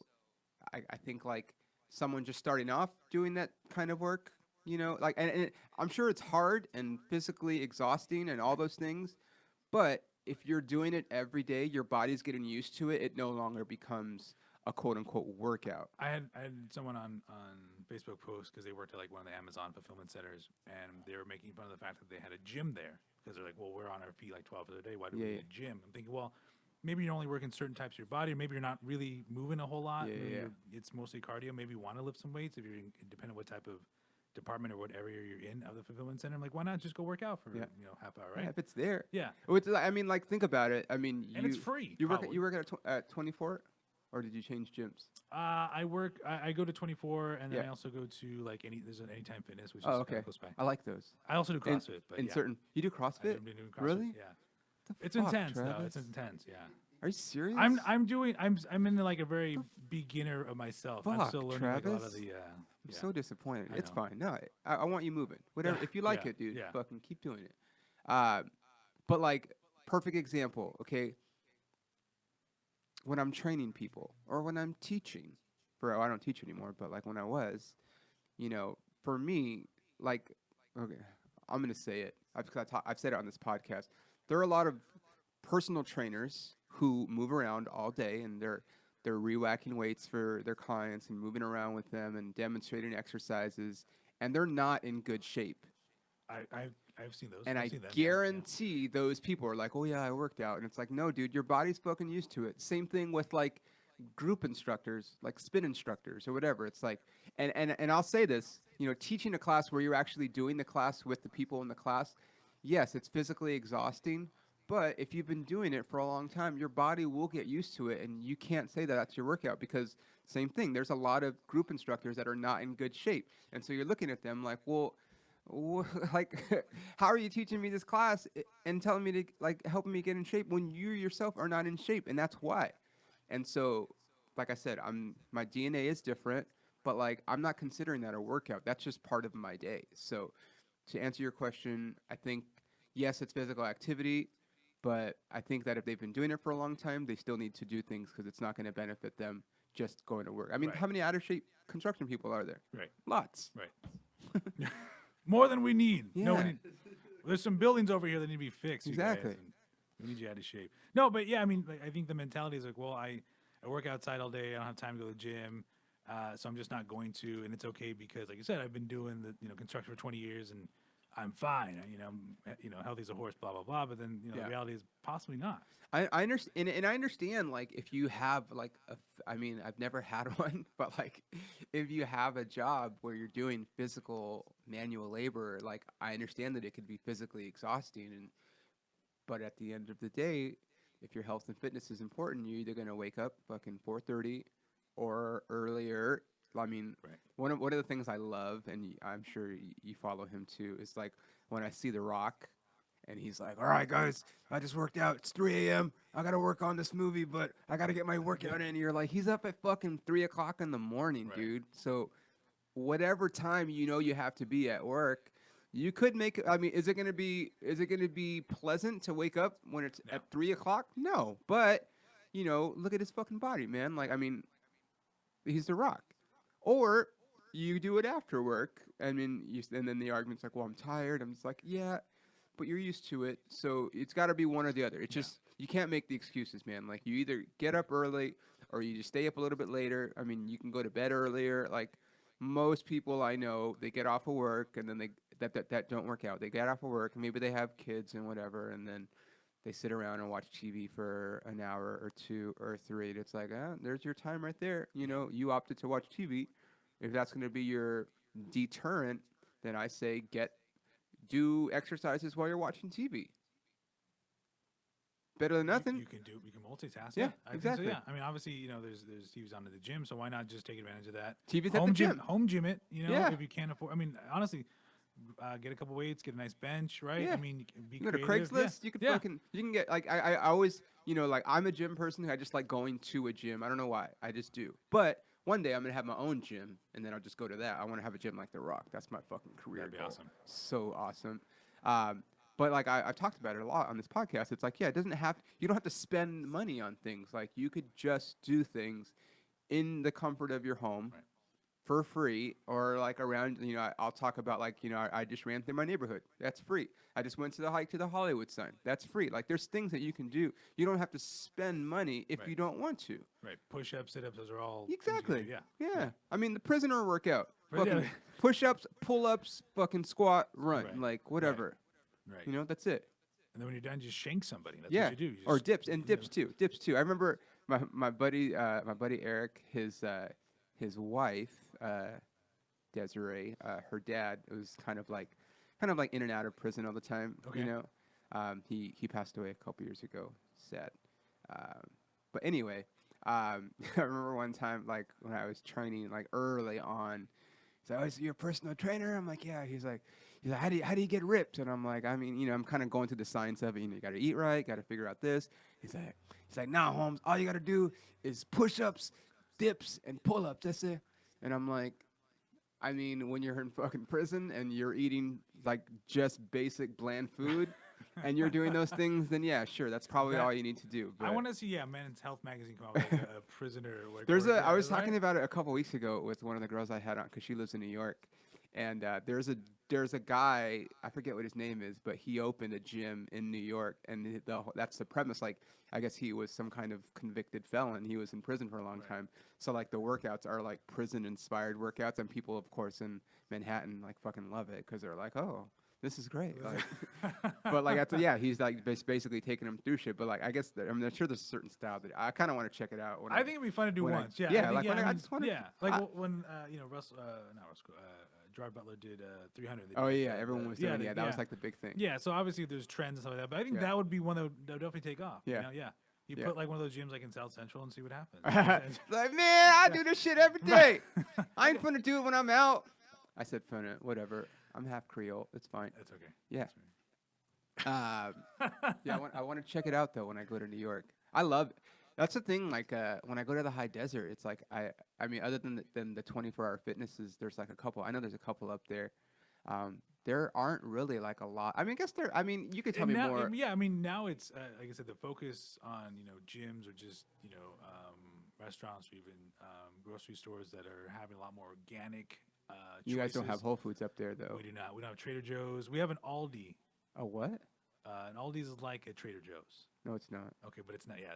I think like someone just starting off doing that kind of work, like, and I'm sure it's hard and physically exhausting and all those things, but if you're doing it every day, your body's getting used to it. It no longer becomes a quote unquote workout. I had someone on Facebook post because they worked at like one of the Amazon fulfillment centers, and they were making fun of the fact that they had a gym there because they're like, well, we're on our feet like 12 hours a day. Why do we need a gym? I'm thinking, well, maybe you're only working certain types of your body, or maybe you're not really moving a whole lot. Maybe it's mostly cardio. Maybe you want to lift some weights if you're depending on what type of department or what area you're in of the fulfillment center. I'm like, why not just go work out for half hour, right? Yeah, if it's there. Yeah. I mean, like, think about it. I mean, And it's free, You work probably. at 24, or did you change gyms? I go to 24, and then Yeah. I also go to like there's an Anytime Fitness, which Oh, is okay. close by. I like those. I also do CrossFit, but In yeah. certain, you do I've CrossFit? been doing CrossFit, Really? Yeah. The It's fuck, intense though. Travis? It's intense, yeah. Are you serious? I'm in like a very beginner of myself. I'm Fuck, still learning like a lot of Travis. the I'm yeah. so disappointed. I It's know. fine. No, I want you moving. Whatever. If you like Yeah, it, dude, yeah. fucking keep doing it. But like, perfect example. Okay, when I'm training people or when I'm teaching, I don't teach anymore, but like when I was, for me, like, okay, I'm gonna say it. I've said it on this podcast. There are a lot of personal trainers who move around all day and they're re-whacking weights for their clients and moving around with them and demonstrating exercises, and they're not in good shape. I've seen those. And I've I seen them, yeah, guarantee those people are like, oh yeah, I worked out. And it's like, no, dude, your body's fucking used to it. Same thing with like group instructors, like spin instructors or whatever. It's like, and I'll say this, teaching a class where you're actually doing the class with the people in the class, yes, it's physically exhausting. But if you've been doing it for a long time, your body will get used to it. And you can't say that that's your workout because same thing, there's a lot of group instructors that are not in good shape. And so you're looking at them like, well, like, how are you teaching me this class and telling me to like helping me get in shape when you yourself are not in shape? And that's why. And so, like I said, my DNA is different, but like I'm not considering that a workout. That's just part of my day. So, to answer your question, I think yes, it's physical activity, but I think that if they've been doing it for a long time, they still need to do things because it's not going to benefit them just going to work. I mean, Right. how many out of shape construction people are there? Right. Lots. Right. More than we need. No, Yeah. there's some buildings over here that need to be fixed. Exactly. You guys, and we need you out of shape. No, but yeah, I mean, like, I think the mentality is like, well, I work outside all day. I don't have time to go to the gym, so I'm just not going to. And it's okay because, like you said, I've been doing the construction for 20 years and I'm fine. Healthy as a horse, blah blah blah. But then the reality is possibly not. I understand, and I understand. Like, if you have like I mean, I've never had one, but like, if you have a job where you're doing physical manual labor, like, I understand that it could be physically exhausting, but at the end of the day, if your health and fitness is important, you're either gonna wake up fucking 4:30 or earlier. I mean, Right. one of the things I love, and I'm sure you follow him too, is like when I see The Rock. And he's like, all right, guys, I just worked out. It's 3 a.m. I got to work on this movie, but I got to get my workout in. And you're like, he's up at fucking 3 o'clock in the morning, Right. dude. So whatever time you have to be at work, You could make. I mean, is it gonna be? Is it gonna be pleasant to wake up when it's No. at 3 o'clock? No, but look at his fucking body, man. Like, I mean, he's The Rock. Or you do it after work. I mean, and then the argument's like, well, I'm tired. I'm just like, yeah, but you're used to it. So it's got to be one or the other. It's just, you can't make the excuses, man. Like, you either get up early or you just stay up a little bit later. I mean, you can go to bed earlier. Like, most people I know, they get off of work and then that don't work out. They get off of work and maybe they have kids and whatever, and then they sit around and watch TV for an hour or two or three. And it's like, there's your time right there. You opted to watch TV. If that's going to be your deterrent, then I say do exercises while you're watching TV. Better than nothing. You can multitask. Yeah, I think exactly. so, yeah, I mean, obviously, there's TVs on at the gym, so why not just take advantage of that? TV's at the gym. Home gym it. Yeah. If you can't afford. I mean, honestly, get a couple weights, get a nice bench, right? Yeah. I mean, you can be You go to creative. Craigslist. You can you can get like I always like I'm a gym person. I just like going to a gym. I don't know why. I just do. But one day I'm gonna have my own gym, and then I'll just go to that. I want to have a gym like The Rock. That's my fucking career. That'd be goal. awesome. So awesome. But like I've talked about it a lot on this podcast. It's like, yeah, you don't have to spend money on things. Like, you could just do things in the comfort of your home. Right. For free, or like around, I'll talk about like, I just ran through my neighborhood. That's free. I just went to the hike to the Hollywood sign. That's free. Like, there's things that you can do. You don't have to spend money if Right. you don't want to. Right. Push-ups, sit-ups, those are all Exactly. things you can do, Yeah. I mean, the prisoner workout. Right, Fucking yeah. push-ups, pull-ups, fucking squat, run. Right. Like, whatever. Right. That's it. And then when you're done, just shank somebody. That's Yeah. what you do. You Or just- dips. And dips too. Dips too. I remember my buddy Eric, his wife, Desiree, her dad was kind of like in and out of prison all the time. Okay. He passed away a couple years ago. Sad. But anyway, I remember one time, like, when I was training, like, early on. He's like, "Oh, so you're a personal trainer?" I'm like, "Yeah." He's like, how do you get ripped? And I'm like, I mean, I'm kind of going through the science of it. You got to eat right, got to figure out this. He's like, "Nah, Holmes, all you got to do is push-ups, dips, and pull-ups. That's it." And I'm like, I mean, when you're in fucking prison and you're eating like just basic bland food and you're doing those things, then yeah, sure, that's probably all you need to do. I But want to see, Men's Health magazine come out with like a prisoner. I was talking about it a couple weeks ago with one of the girls I had on because she lives in New York, and there's a guy, I forget what his name is, but he opened a gym in New York, and that's the premise. Like, I guess he was some kind of convicted felon. He was in prison for a long time. So like the workouts are like prison-inspired workouts, and people, of course, in Manhattan like fucking love it because they're like, oh, this is great. Like, but like, he's like basically taking them through shit. But like, I guess I'm sure there's a certain style that I kind of want to check it out. I think it'd be fun to do once. I just want to. Yeah, like when Russell, not Russell, Gerard Butler did 300. Oh yeah, everyone was doing. That was like the big thing. Yeah, so obviously there's trends and stuff like that, but I think that would be one that would definitely take off. Yeah. You put like one of those gyms like in South Central and see what happens. Like, man, I do this shit every day. I ain't finna do it when I'm out. I said finna, whatever. I'm half Creole. It's fine. That's okay. Yeah. I want to check it out though when I go to New York. I love it. That's the thing. Like when I go to the high desert, it's like I mean, other than the 24-hour fitnesses, there's like a couple. I know there's a couple up there. There aren't really like a lot. I mean, I guess there. I mean, you could tell me more. Yeah, I mean, now it's like I said, the focus on gyms or just restaurants or even grocery stores that are having a lot more organic. You guys don't choices. have Whole Foods up there though. We do not. We don't have Trader Joe's. We have an Aldi. A what? An Aldi's is like a Trader Joe's. No, it's not. Okay, but it's not. Yeah,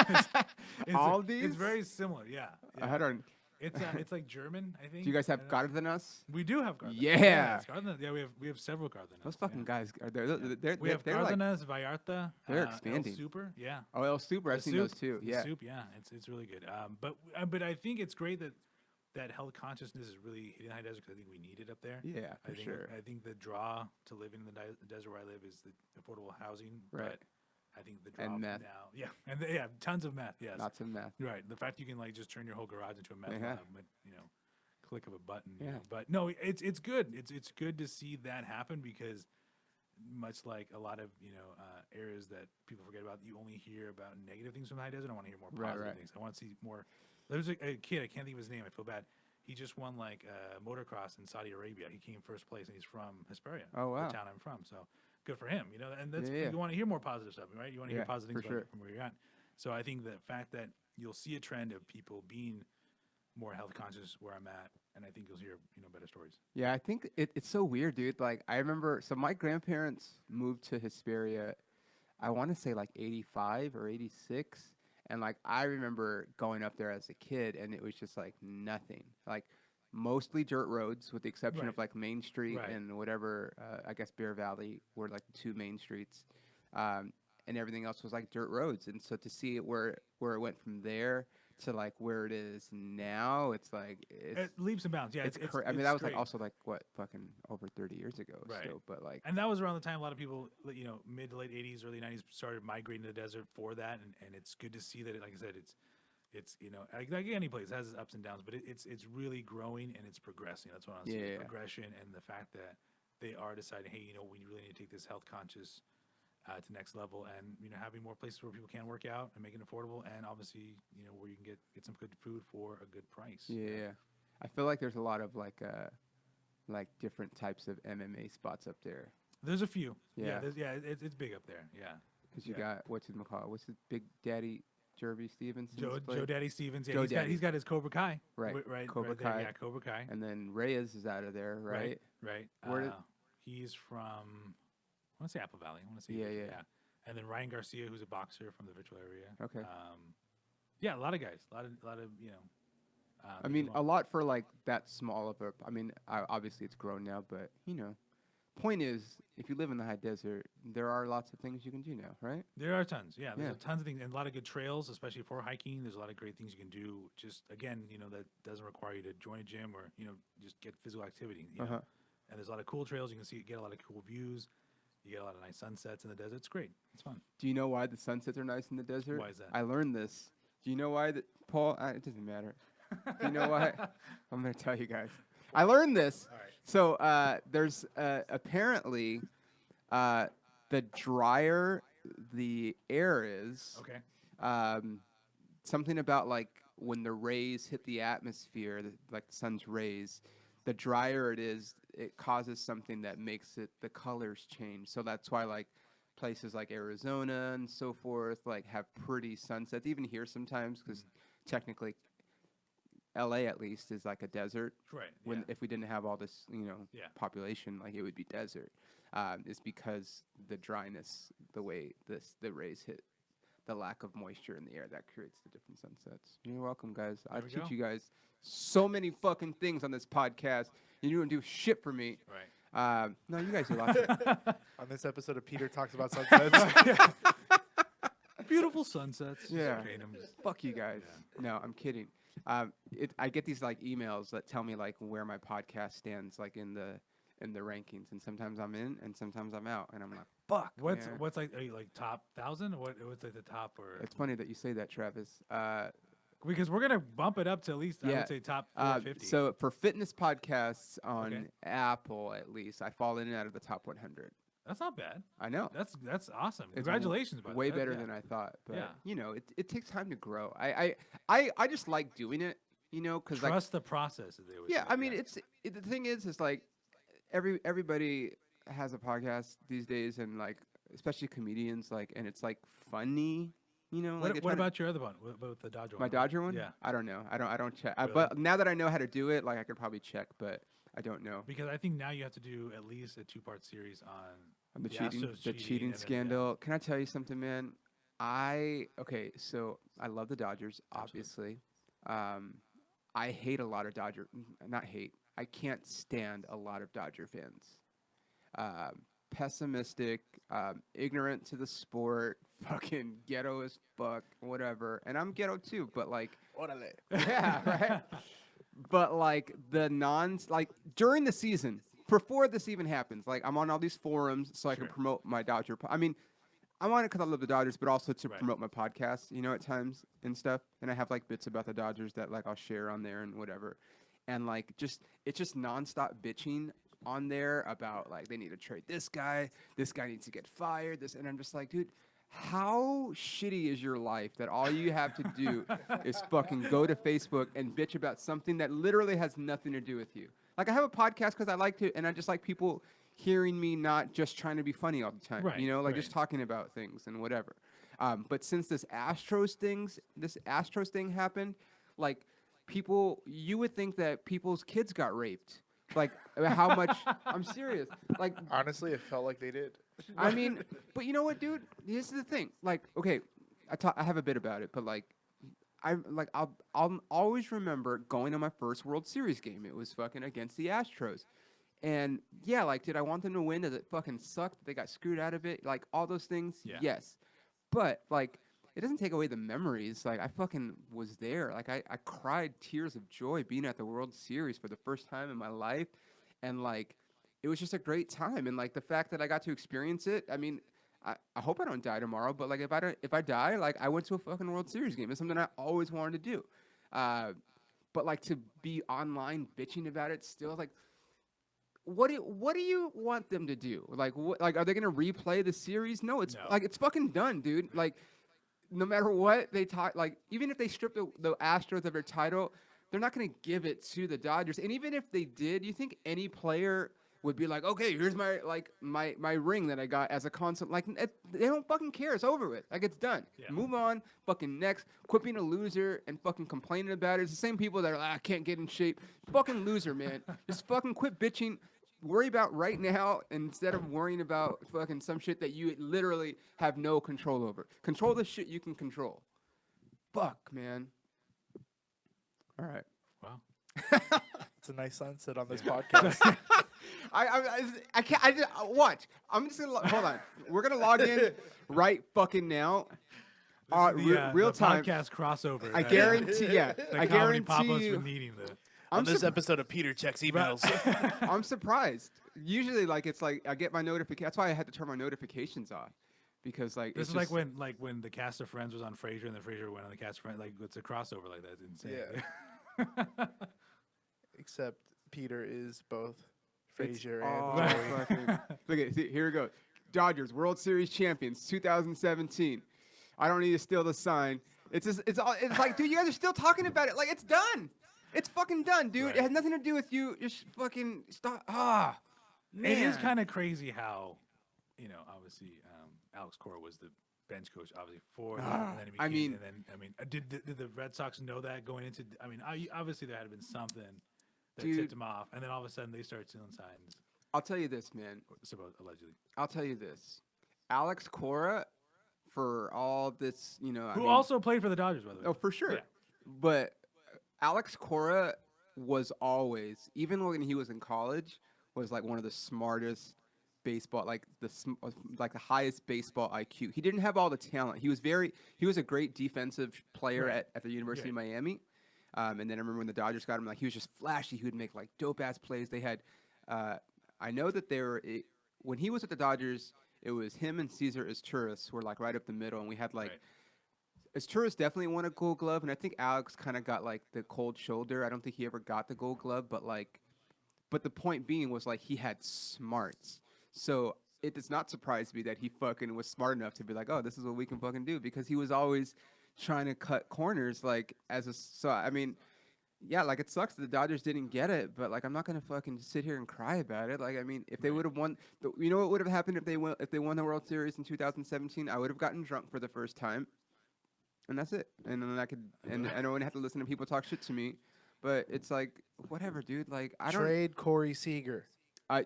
it's not. Aldi's? It's very similar. Yeah. I had on. It's like German, I think. Do you guys have Gardenas? We do have Gardenas. Yeah. It's Gardenas. Yeah, we have several Gardenas. Those fucking guys are We have they're like, Gardenas, Vallarta. they're expanding. El Super. Yeah. oh, El Super. I've seen those too. The Yeah. soup, yeah, it's really good. But I think it's great that health consciousness is really hitting the high desert because I think we need it up there. Yeah, for sure. I think the draw to living in the desert where I live is the affordable housing. Right. But I think the draw And meth. now, tons of meth. Yes. Lots of meth. Right. The fact you can like just turn your whole garage into a meth Yeah. lab with click of a button. Yeah. But no, it's good. It's good to see that happen because much like a lot of areas that people forget about, you only hear about negative things from the high desert. I want to hear more positive things. I want to see more. There's a kid, I can't think of his name. I feel bad. he just won like motocross in Saudi Arabia. He came first place, and he's from Hesperia, Oh, wow. the town I'm from. So good for him, you know. And that's Yeah. you want to hear more positive stuff, right? You want to hear Yeah, positive things for sure. from where you're at. So I think the fact that you'll see a trend of people being more health conscious where I'm at, and I think you'll hear better stories. Yeah, I think it's so weird, dude. Like, I remember, so my grandparents moved to Hesperia, I want to say like 85 or 86. And like, I remember going up there as a kid, and it was just like nothing. Like, mostly dirt roads, with the exception of Right. like Main Street Right. and whatever, I guess Bear Valley were like the two main streets. And everything else was like dirt roads. And so to see it where it went from there to like where it is now, it's like Leaps and bounds. Yeah, it's it's I mean, it's that was like great. also like what fucking over 30 years ago. Right. Still, but like, And that was around the time a lot of people, mid to late 80s, early 90s, started migrating to the desert for that. And it's good to see that, like I said, it's like any place, it has its ups and downs, but it's really growing and it's progressing. That's what I'm saying. Yeah. Progression and the fact that they are deciding, hey, we really need to take this health conscious to next level, and having more places where people can work out and make it affordable, and obviously where you can get some good food for a good price. yeah, I feel like there's a lot of like different types of MMA spots up there. There's a few. Yeah. It's big up there. Yeah. Because you got what's his Big Daddy Jervy Stevenson? Joe Daddy Stevens. Yeah, Joe he's got his Cobra Kai. Right. Right. Cobra there. Kai. Yeah, Cobra Kai. And then Reyes is out of there, right? Right. Where he's from, I want to say Apple Valley. I want to say Yeah. And then Ryan Garcia, who's a boxer from the Virtual area. Okay. Yeah, a lot of guys, a lot of I mean, a lot for like that small of a. I mean, obviously it's grown now, but point is, if you live in the high desert, there are lots of things you can do now, right? There are tons. Yeah, there's Yeah. tons of things and a lot of good trails, especially for hiking. There's a lot of great things you can do. Just again, that doesn't require you to join a gym or just get physical activity. Uh-huh. And there's a lot of cool trails you can get a lot of cool views. You get a lot of nice sunsets in the desert. It's great. It's fun. Do you know why the sunsets are nice in the desert? Why is that? I learned this. Do you know why Paul? It doesn't matter. Do you know why? I'm going to tell you guys. I learned this. All right. So there's apparently the drier the air is, Okay. something about like when the rays hit the atmosphere, like the sun's rays, the drier it is, it causes something that makes the colors change. So that's why like places like Arizona and so forth like have pretty sunsets. Even here sometimes, because technically LA at least is like a desert. Right. When if we didn't have all this Yeah. population, like it would be desert. It's because the dryness, the way the rays hit, the lack of moisture in the air, that creates the different sunsets. You're welcome, guys. I we teach go. you guys so many fucking things on this podcast. You don't do shit for me. Right. No, you guys do lots of On this episode of Peter Talks About Sunsets. Beautiful sunsets. Yeah. Just paint 'em, just- fuck you guys. No, I'm kidding. I get these like emails that tell me like where my podcast stands like in the rankings, and sometimes I'm in and sometimes I'm out, and I'm like, fuck. What's man. what's like? Are you like top 1,000? What's like the top or? It's funny that you say that, Travis. Because we're gonna bump it up to at least I Yeah. would say top 450. So for fitness podcasts on Okay. Apple, at least, I fall in and out of the top 100. that's not bad. I know. That's awesome. It's Congratulations, buddy. way That- better yeah. than I thought. But Yeah. it takes time to grow. I just like doing it, because like Trust the process, as they would yeah, say. I mean the thing is like everybody has a podcast these days, and like especially comedians, like, and it's like funny, like What about your other one? What about the Dodger one? my Dodger one? Yeah. I don't know. I don't check. Really? But now that I know how to do it, like I could probably check, but I don't know. Because I think now you have to do at least a 2-part series on The Astros cheating and then- scandal. Can I tell you something, man? So I love the Dodgers, obviously. I hate a lot of not hate. I can't stand a lot of Dodger fans. Pessimistic, ignorant to the sport, fucking ghetto as fuck, whatever. And I'm ghetto too, but like, Órale. yeah, right. But like during the season, before this even happens, like I'm on all these forums so I can Sure. promote my Dodger. I mean, I'm on it because I love the Dodgers, but also to Right. promote my podcast, at times and stuff. And I have like bits about the Dodgers that like I'll share on there and whatever. And like it's just nonstop bitching on there about like they need to trade this guy needs to get fired, and I'm just like, dude, how shitty is your life that all you have to do is fucking go to Facebook and bitch about something that literally has nothing to do with you? Like, I have a podcast because I like to, and I just like people hearing me not just trying to be funny all the time, Right, you know, like right. just talking about things and whatever. But since this Astros thing happened, like people, you would think that people's kids got raped. Like how much? I'm serious. Like Honestly, it felt like they did. I mean, but you know what, dude? This is the thing. Like, okay, I have a bit about it, but like, I'll always remember going to my first World Series game. It was fucking against the Astros, and yeah, like, did I want them to win? Does it fucking suck that they got screwed out of it? Like all those things, Yeah. yes, but like. It doesn't take away the memories. Like I fucking was there. Like I cried tears of joy being at the World Series for the first time in my life, and like it was just a great time. And like the fact that I got to experience it. I mean, I hope I don't die tomorrow. But like if I die, like I went to a fucking World Series game. It's something I always wanted to do. But like to be online bitching about it still, like what do you want them to do? Like like are they gonna replay the series? No, it's No. like it's fucking done, dude. Like no matter what they talk, like even if they strip the Astros of their title, they're not going to give it to the Dodgers. And even if they did, you think any player would be like, okay, here's my ring that I got as a constant. Like they don't fucking care. It's over with. Like it's done. Yeah. Move on. Fucking next. Quit being a loser and fucking complaining about it. It's the same people that are like, I can't get in shape. Fucking loser, man. Just fucking quit bitching. Worry about right now instead of worrying about fucking some shit that you literally have no control over. Control the shit you can control. Fuck, man. All right. Wow. It's a nice sunset on this podcast. I can't. I just watch. I'm just gonna hold on. We're gonna log in right fucking now. Real the time podcast crossover. I that, guarantee. Yeah, the I comedy guarantee Papa's you. been needing the. On this episode of Peter Checks Emails. I'm surprised. Usually, like it's like I get my notification. That's why I had to turn my notifications off because like This it's is just, like when the cast of Friends was on Frasier and then Frasier went on the cast of Friends. Like it's a crossover like that. It's insane. Yeah. Except Peter is both it's Frasier all and Joey. fucking- Look at here we go. Dodgers World Series champions 2017. I don't need to steal the sign. It's just it's like dude, you guys are still talking about it. Like it's done. It's fucking done, dude. Right. It has nothing to do with you. Just fucking stop. Man. It is kind of crazy how, obviously Alex Cora was the bench coach, obviously for that, and then he I became, mean- and then did the Red Sox know that going into? I mean, obviously there had been something that Dude. tipped him off, and then all of a sudden they started stealing signs, I'll tell you this, man. allegedly. I'll tell you this. Alex Cora, for all this, Who also played for the Dodgers, by the way. Oh, for sure. Yeah. But Alex Cora was always, even when he was in college, was like one of the smartest baseball, like the highest baseball IQ. He didn't have all the talent. He was a great defensive player Right. at the University of Yeah. Miami. And then I remember when the Dodgers got him, like he was just flashy. He would make like dope ass plays. They had, I know that when he was at the Dodgers, it was him and Cesar Izturis were like right up the middle, and we had like. Right. Izturis definitely won a Gold Glove, and I think Alex kind of got like the cold shoulder. I don't think he ever got the Gold Glove, but the point being was like he had smarts. So it does not surprise me that he fucking was smart enough to be like, oh, this is what we can fucking do, because he was always trying to cut corners like so I mean, yeah, like it sucks that the Dodgers didn't get it, but like I'm not gonna fucking sit here and cry about it. Like I mean, if they would have won, you know what would have happened if they won the World Series in 2017? I would have gotten drunk for the first time. And that's it. And then I don't have to listen to people talk shit to me. But it's like, whatever, dude. Like, I don't. Trade Corey Seager.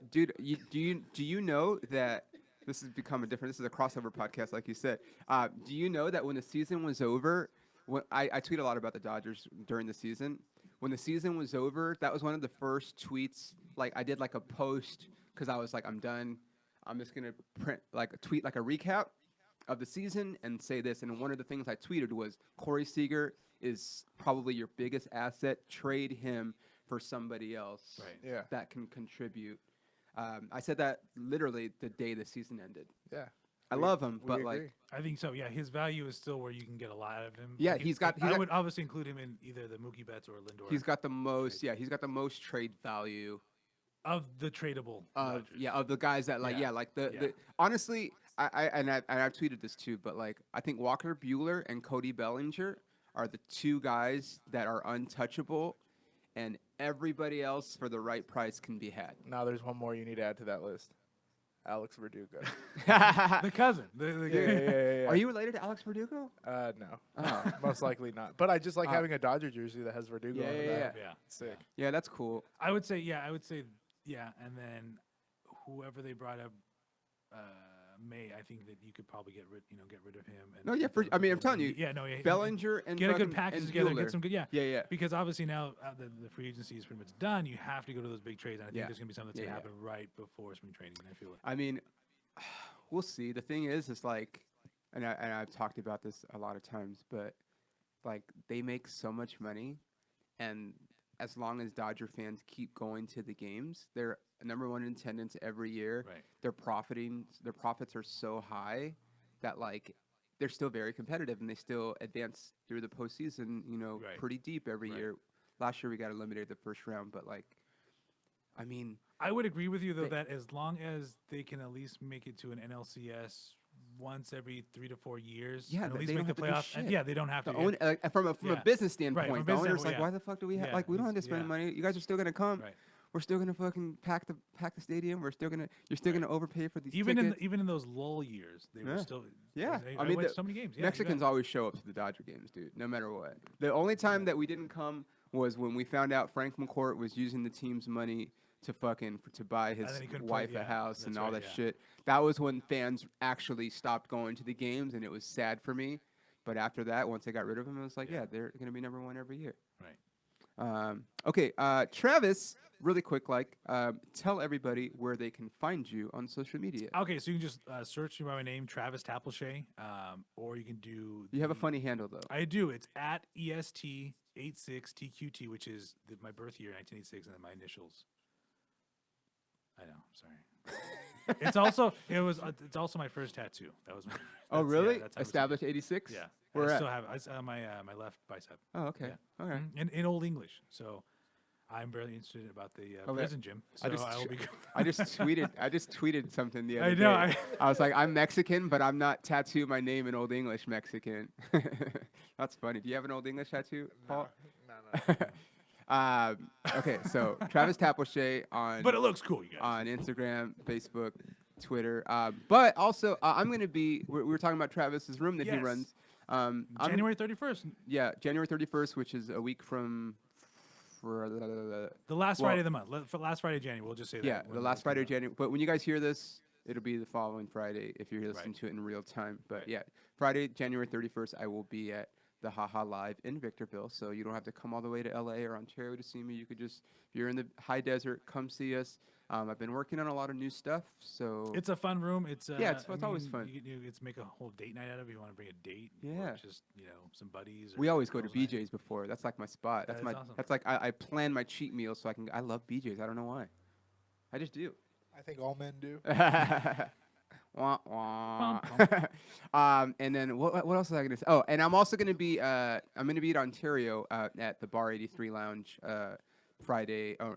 Dude, do you know that this has become this is a crossover podcast, like you said. Do you know that when the season was over, I tweet a lot about the Dodgers during the season. When the season was over, that was one of the first tweets. Like, I did like a post because I was like, I'm done. I'm just going to tweet like a recap of the season and say this. And one of the things I tweeted was Corey Seager is probably your biggest asset. Trade him for somebody else Yeah. that can contribute. I said that literally the day the season ended. Yeah. I love him, We but agree. like, I think so. Yeah, his value is still where you can get a lot of him. Yeah, Like, he's got- I would obviously include him in either the Mookie Betts or Lindor. he's got the most. Yeah, he's got the most trade value of the tradable. of Dodgers. of the guys that like Yeah. like the Yeah. honestly, I've tweeted this too, but like I think Walker Bueller and Cody Bellinger are the two guys that are untouchable, and everybody else for the right price can be had. Now there's one more you need to add to that list. Alex Verdugo. The cousin. Yeah. Are you related to Alex Verdugo? No. Oh. Most likely not. But I just like having a Dodger jersey that has Verdugo on the back. Yeah. Sick. Yeah, that's cool. I would say, yeah, and then whoever they brought up, May, I think that you could probably get rid of him. And No, yeah, I'm telling you, Bellinger and get a good fucking- package and together, Bueller. get some good, Yeah. Because obviously now the free agency is pretty much done. You have to go to those big trades, and I think Yeah. there's gonna be something that's Yeah, gonna happen right before spring training. I feel it. I mean, we'll see. The thing is like, and I've talked about this a lot of times, but like they make so much money, and as long as Dodger fans keep going to the games, they're number one in attendance every year. Right. Their profits are so high that like they're still very competitive, and they still advance through the postseason. Right. Pretty deep every Right. year. Last year we got eliminated the first round, but like, I mean. I would agree with you though that as long as they can at least make it to an NLCS once every 3 to 4 years, Yeah, and at they least don't make the have to do playoff. And shit. they don't have to. From a Yeah. business standpoint, from a the business owner's standpoint, like, yeah. why the fuck do we have? Yeah, Like, we don't have to spend yeah. money. You guys are still gonna come. Right. We're still gonna fucking pack the stadium. You're still gonna overpay for these Even tickets. even in those lull years, they were Yeah. still. Yeah. I I mean, went the to so many games. Yeah, Mexicans always show up to the Dodger games, dude. No matter what. The only time that we didn't come was when we found out Frank McCourt was using the team's money to buy his then he couldn't wife play- a yeah, house and that's all right, that yeah. shit. That was when fans actually stopped going to the games, and it was sad for me. But after that, once they got rid of him, it was like, yeah, they're going to be number one every year. Right. Okay, Travis, really quick, tell everybody where they can find you on social media. Okay, so you can just search me by my name, Travis Tapleshay, or you can do. You have a funny handle, though. I do. It's at EST86TQT, which is my birth year, 1986, and then my initials. I know. Sorry. It's also my first tattoo. That was. Oh, really? Yeah, that's how it was- Established 86? Yeah. Where I at? still have my left bicep. Oh, okay. Yeah. Okay. In Old English. So I'm very interested about the prison gym. So I will be. I just tweeted something the other I know. day. I was like, I'm Mexican, but I'm not tattoo my name in Old English Mexican. That's funny. Do you have an Old English tattoo, Paul? No. Okay, so Travis Tapleshay on But it looks cool, you guys. on Instagram, Facebook, Twitter. But also, I'm going to be. We were talking about Travis's room that he Yes. runs. January 31st. Yeah, January 31st, which is a week from. The last Friday of the month. For last Friday of January, we'll just say that. Yeah, when the it last comes Friday of out. January. But when you guys hear this, it'll be the following Friday if you're listening to it in real time. But Right. yeah, Friday, January 31st, I will be at the Haha Live in Victorville. So you don't have to come all the way to LA or Ontario to see me. You could just, if you're in the high desert, come see us. I've been working on a lot of new stuff. So It's a fun room. It's it's always fun. It's make a whole date night out of it. You want to bring a date? Yeah. Or just some buddies. Or we always go to girls' night. BJ's before. That's like my spot. That's That my. is awesome. That's like I plan my cheat meal so I can. I love BJ's. I don't know why. I just do. I think all men do. Wah, wah. And then what else was I gonna say? Oh, and I'm also gonna be I'm gonna be at Ontario at the Bar 83 Lounge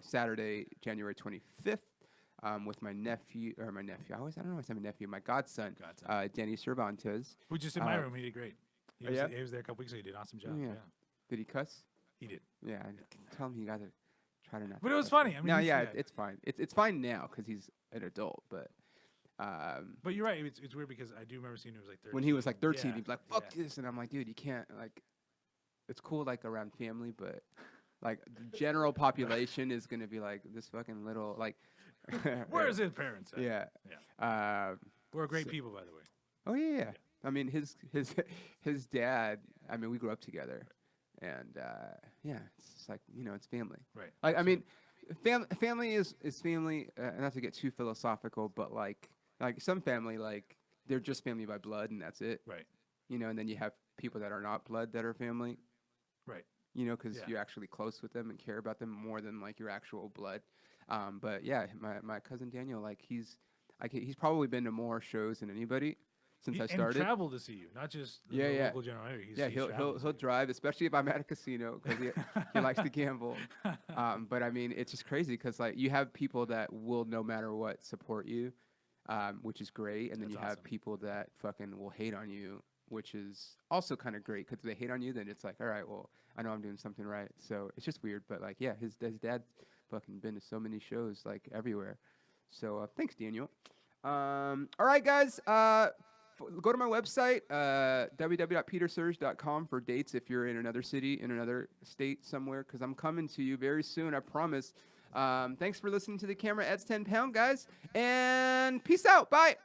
Saturday, January 25th. With my nephew. I don't know why I say my nephew, my godson. Danny Cervantes. Who just in my room? He did great. He Oh, was, yeah? he was there a couple weeks ago. He did an awesome job. Yeah. Yeah. Did he cuss? He did. Yeah, tell him you gotta try to not. But to it was cuss. funny. I mean, No, he's- yeah, it's fine. It's fine now because he's an adult. But But you're right. It's weird because I do remember seeing him was like 13. when he was like 13, Yeah, he'd be like, "Fuck yeah. this," and I'm like, "Dude, you can't like." It's cool like around family, but like the general population is gonna be like this fucking little like. Where's his parents at? Yeah. We're great so- people, by the way. Oh yeah. I mean his dad. I mean we grew up together, and yeah, it's just like it's family. Right. Like I mean, family is family. Not to get too philosophical, but like some family like they're just family by blood and that's it. Right. And then you have people that are not blood that are family. Right. Because Yeah. you're actually close with them and care about them more than like your actual blood. But yeah, my cousin Daniel, like he's probably been to more shows than anybody since I started. And travel to see you, not just the local general area. He'll drive, especially if I'm at a casino because he likes to gamble. But I mean, it's just crazy because like you have people that will no matter what support you. which is great. And then That's you have awesome. people that fucking will hate on you, which is also kind of great because they hate on you. Then it's like, all right, well, I know I'm doing something right. So it's just weird, but like, yeah, his dad fucking been to so many shows like everywhere. So thanks, Daniel. All right, guys. Go to my website, www.petersurge.com for dates if you're in another city, in another state somewhere, because I'm coming to you very soon, I promise. Thanks for listening to the Camera Adds 10 Pound, guys, and peace out. Bye.